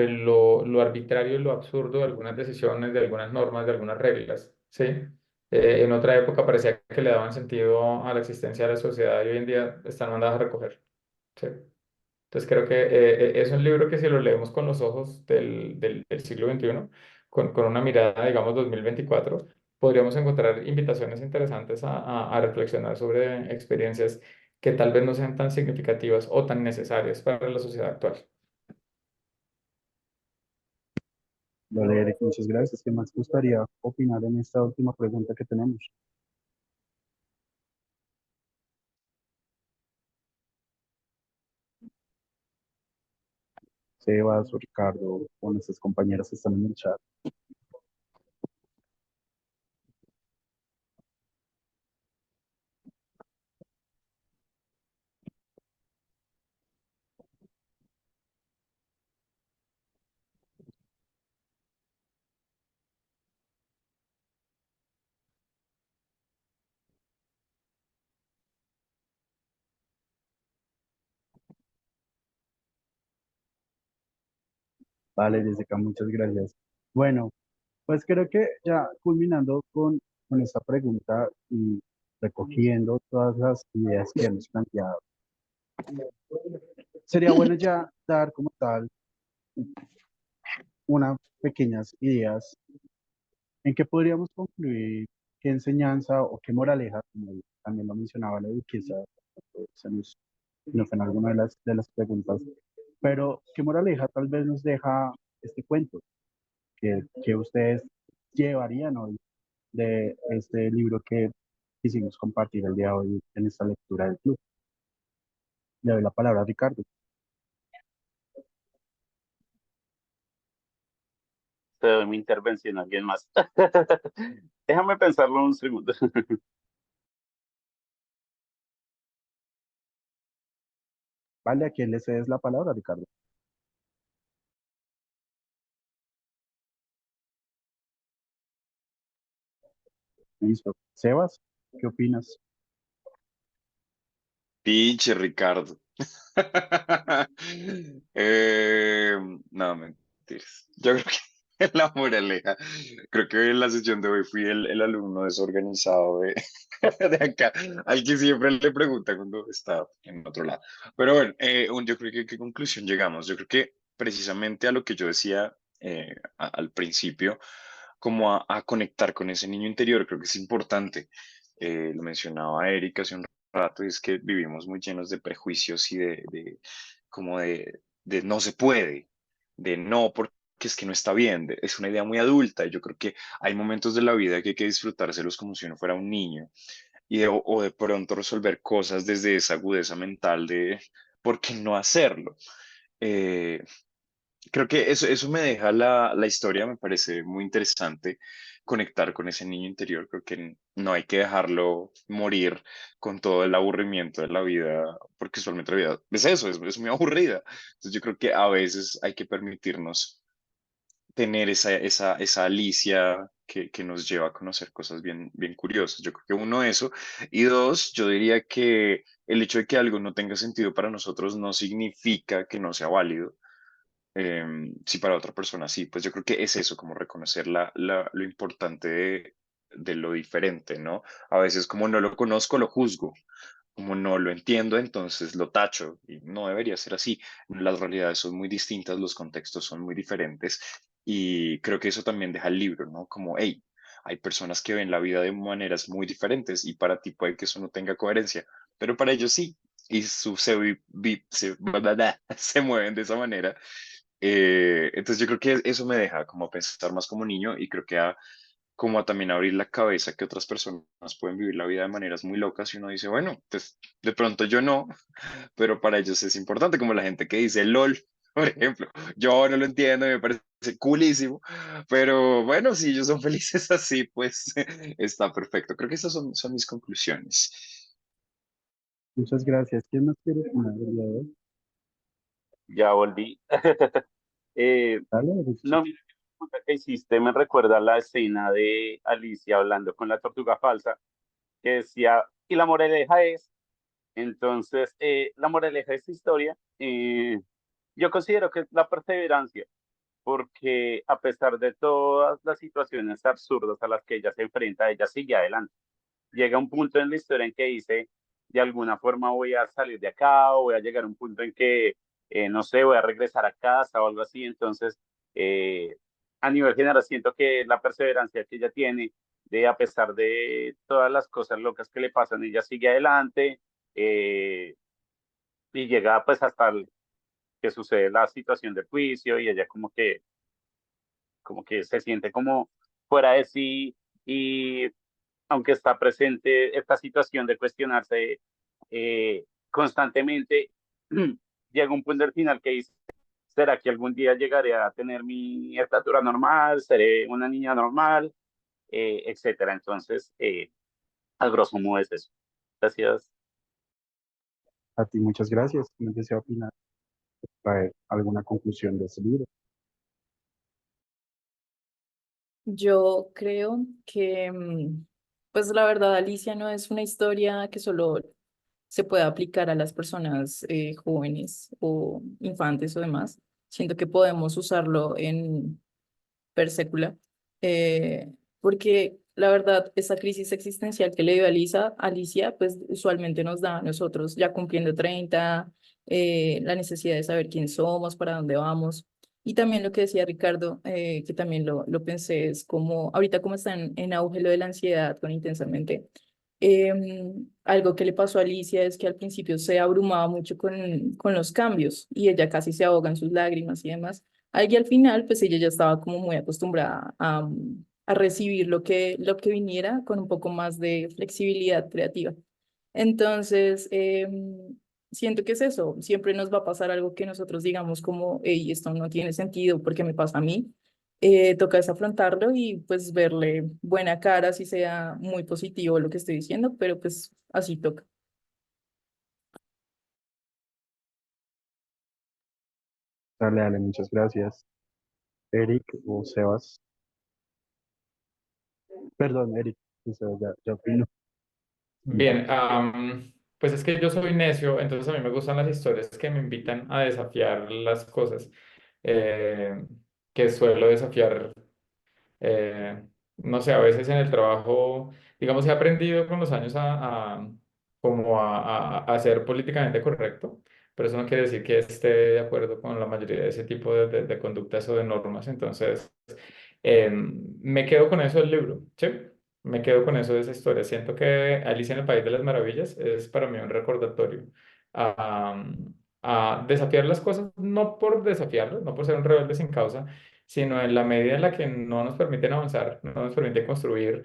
lo arbitrario y lo absurdo de algunas decisiones, de algunas normas, de algunas reglas, ¿sí? En otra época parecía que le daban sentido a la existencia de la sociedad y hoy en día están mandadas a recoger, ¿sí? Entonces creo que es un libro que si lo leemos con los ojos del siglo XXI, con una mirada, digamos, 2024, podríamos encontrar invitaciones interesantes a reflexionar sobre experiencias que tal vez no sean tan significativas o tan necesarias para la sociedad actual. Vale, Eric, muchas gracias. ¿Qué más gustaría opinar en esta última pregunta que tenemos? Sebas o Ricardo o nuestras compañeras que están en el chat. Vale, Jessica, muchas gracias. Bueno, pues creo que ya culminando con esta pregunta y recogiendo todas las ideas que hemos planteado, sería bueno ya dar como tal unas pequeñas ideas en qué podríamos concluir, qué enseñanza o qué moraleja, como también lo mencionaba la duquesa, no fue en alguna de las preguntas, pero qué moraleja tal vez nos deja este cuento, que ustedes llevarían hoy de este libro que quisimos compartir el día de hoy en esta lectura del club. Le doy la palabra a Ricardo. Te doy mi intervención a alguien más. Déjame pensarlo un segundo. Vale, ¿a quién le cedes la palabra, Ricardo? Listo. Sebas, ¿qué opinas? Pinche Ricardo. No, mentiras. Yo creo que la moraleja, creo que en la sesión de hoy fui el alumno desorganizado de acá, al que siempre le pregunta cuando está en otro lado. Pero bueno, yo creo que ¿qué conclusión llegamos? Yo creo que precisamente a lo que yo decía al principio, como a conectar con ese niño interior, creo que es importante. Lo mencionaba Erika hace un rato, y es que vivimos muy llenos de prejuicios y como de no se puede, de no porque es que no está bien, es una idea muy adulta, y yo creo que hay momentos de la vida que hay que disfrutárselos como si uno fuera un niño, o de pronto resolver cosas desde esa agudeza mental de por qué no hacerlo. Eh, Creo que eso me deja la historia, me parece muy interesante conectar con ese niño interior. Creo que no hay que dejarlo morir con todo el aburrimiento de la vida, porque usualmente la vida es eso, es muy aburrida. Entonces yo creo que a veces hay que permitirnos tener esa Alicia que nos lleva a conocer cosas bien curiosas. Yo creo que uno, eso. Y dos, yo diría que el hecho de que algo no tenga sentido para nosotros no significa que no sea válido. Si para otra persona sí, pues yo creo que es eso, como reconocer lo importante de lo diferente, ¿no? A veces como no lo conozco, lo juzgo, como no lo entiendo, entonces lo tacho, y no debería ser así. Las realidades son muy distintas, los contextos son muy diferentes, y creo que eso también deja el libro, ¿no? Como, hey, hay personas que ven la vida de maneras muy diferentes, y para ti puede que eso no tenga coherencia, pero para ellos sí, y se mueven de esa manera. Entonces yo creo que eso me deja como pensar más como niño, y creo que como a también abrir la cabeza que otras personas pueden vivir la vida de maneras muy locas, y uno dice, bueno, pues de pronto yo no, pero para ellos es importante, como la gente que dice LOL, por ejemplo. Yo no lo entiendo y me parece coolísimo, pero bueno, si ellos son felices así, pues está perfecto. Creo que esas son mis conclusiones. Muchas gracias. ¿Quién más quiere opinar el día de hoy? Ya volví. Eh, Dale, Richie. no, mira, que la pregunta que hiciste me recuerda a la escena de Alicia hablando con la tortuga falsa, que decía, y la moraleja es, entonces, la moraleja de esta historia, yo considero que es la perseverancia, porque a pesar de todas las situaciones absurdas a las que ella se enfrenta, ella sigue adelante. Llega un punto en la historia en que dice, de alguna forma voy a salir de acá, o voy a llegar a un punto en que, no sé, voy a regresar a casa o algo así. Entonces, eh, a nivel general, siento que la perseverancia que ella tiene, de a pesar de todas las cosas locas que le pasan, ella sigue adelante, eh, y llega pues hasta que sucede la situación del juicio, y ella como que se siente como fuera de sí, y aunque está presente esta situación de cuestionarse constantemente, llega un punto al final que dice, ¿será que algún día llegaré a tener mi estatura normal? ¿Seré una niña normal? Etcétera. Entonces, a grosso modo es eso. Gracias. A ti muchas gracias. ¿Quién desea opinar? Traer alguna conclusión de este libro. Yo creo que, pues la verdad, Alicia no es una historia que solo se pueda aplicar a las personas jóvenes o infantes o demás. Siento que podemos usarlo en per sécula, porque la verdad, esa crisis existencial que le dio a Alicia, pues usualmente nos da a nosotros, ya cumpliendo 30, la necesidad de saber quién somos, para dónde vamos. Y también lo que decía Ricardo, que también lo pensé, es como, ahorita como está en auge lo de la ansiedad con intensamente, algo que le pasó a Alicia es que al principio se abrumaba mucho con los cambios y ella casi se ahoga en sus lágrimas y demás. Ahí al final, pues ella ya estaba como muy acostumbrada a recibir lo que viniera con un poco más de flexibilidad creativa. Entonces, siento que es eso, siempre nos va a pasar algo que nosotros digamos como, hey, esto no tiene sentido porque me pasa a mí. Toca es afrontarlo y pues verle buena cara, si sea muy positivo lo que estoy diciendo, pero pues así toca. Dale, dale, muchas gracias. Eric o Sebas. Perdón, Eric, Eso ya opino. Bien, pues es que yo soy necio, entonces a mí me gustan las historias que me invitan a desafiar las cosas, eh, que suelo desafiar. Eh, no sé, a veces en el trabajo, digamos, he aprendido con los años como a ser políticamente correcto, pero eso no quiere decir que esté de acuerdo con la mayoría de ese tipo de conductas o de normas. Entonces, me quedo con eso del libro, ¿sí? Me quedo con eso de esa historia. Siento que Alicia en el País de las Maravillas es para mí un recordatorio a, a desafiar las cosas, no por desafiarlas, no por ser un rebelde sin causa, sino en la medida en la que no nos permiten avanzar, no nos permiten construir,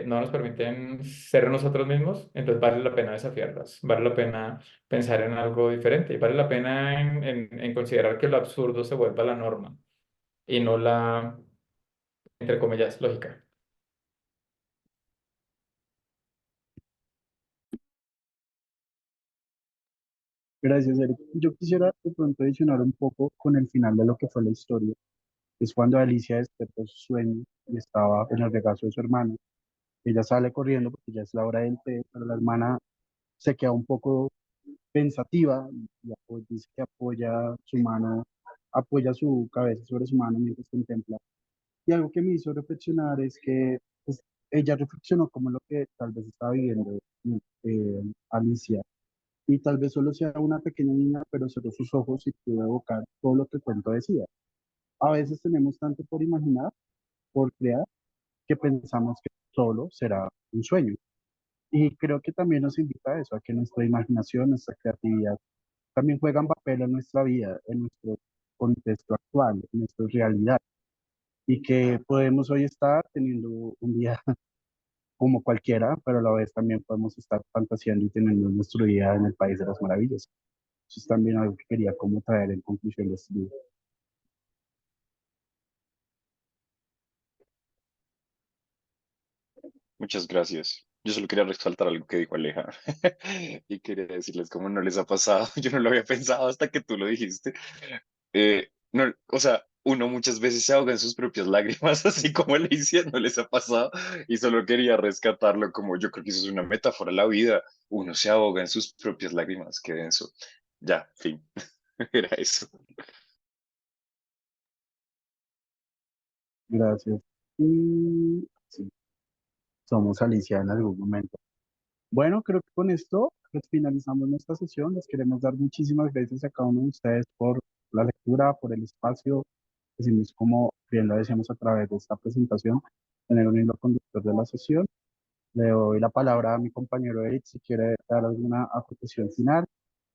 no nos permiten ser nosotros mismos, entonces vale la pena desafiarlas, vale la pena pensar en algo diferente y vale la pena en considerar que lo absurdo se vuelva la norma y no la, entre comillas, lógica. Gracias, Eric. Yo quisiera de pronto adicionar un poco con el final de lo que fue la historia. Es cuando Alicia despertó su sueño y estaba en el regazo de su hermana. Ella sale corriendo porque ya es la hora del té, pero la hermana se queda un poco pensativa y dice que apoya su mano, apoya su cabeza sobre su mano mientras contempla. Y algo que me hizo reflexionar es que pues, ella reflexionó como lo que tal vez estaba viviendo Alicia. Y tal vez solo sea una pequeña niña, pero cerró sus ojos y pudo evocar todo lo que el cuento decía. A veces tenemos tanto por imaginar, por crear, que pensamos que solo será un sueño. Y creo que también nos invita a eso, a que nuestra imaginación, nuestra creatividad también juegan papel en nuestra vida, en nuestro contexto actual, en nuestra realidad. Y que podemos hoy estar teniendo un día como cualquiera, pero a la vez también podemos estar fantaseando y teniendo nuestro día en el País de las Maravillas. Eso es también algo que quería como traer en conclusión de este libro. Muchas gracias. Yo solo quería resaltar algo que dijo Aleja y quería decirles cómo no les ha pasado. Yo no lo había pensado hasta que tú lo dijiste. No, o sea, uno muchas veces se ahoga en sus propias lágrimas, así como Alicia no les ha pasado, y solo quería rescatarlo como yo creo que eso es una metáfora de la vida. Uno se ahoga en sus propias lágrimas, qué denso. Ya, fin. Era eso. Gracias. Y sí, somos Alicia en algún momento. Bueno, creo que con esto pues, finalizamos nuestra sesión. Les queremos dar muchísimas gracias a cada uno de ustedes por la lectura, por el espacio. Decimos como bien lo decíamos a través de esta presentación, tener un hilo conductor de la sesión. Le doy la palabra a mi compañero Eric si quiere dar alguna acotación final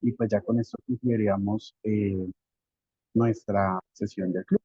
y pues ya con esto concluiríamos nuestra sesión del club.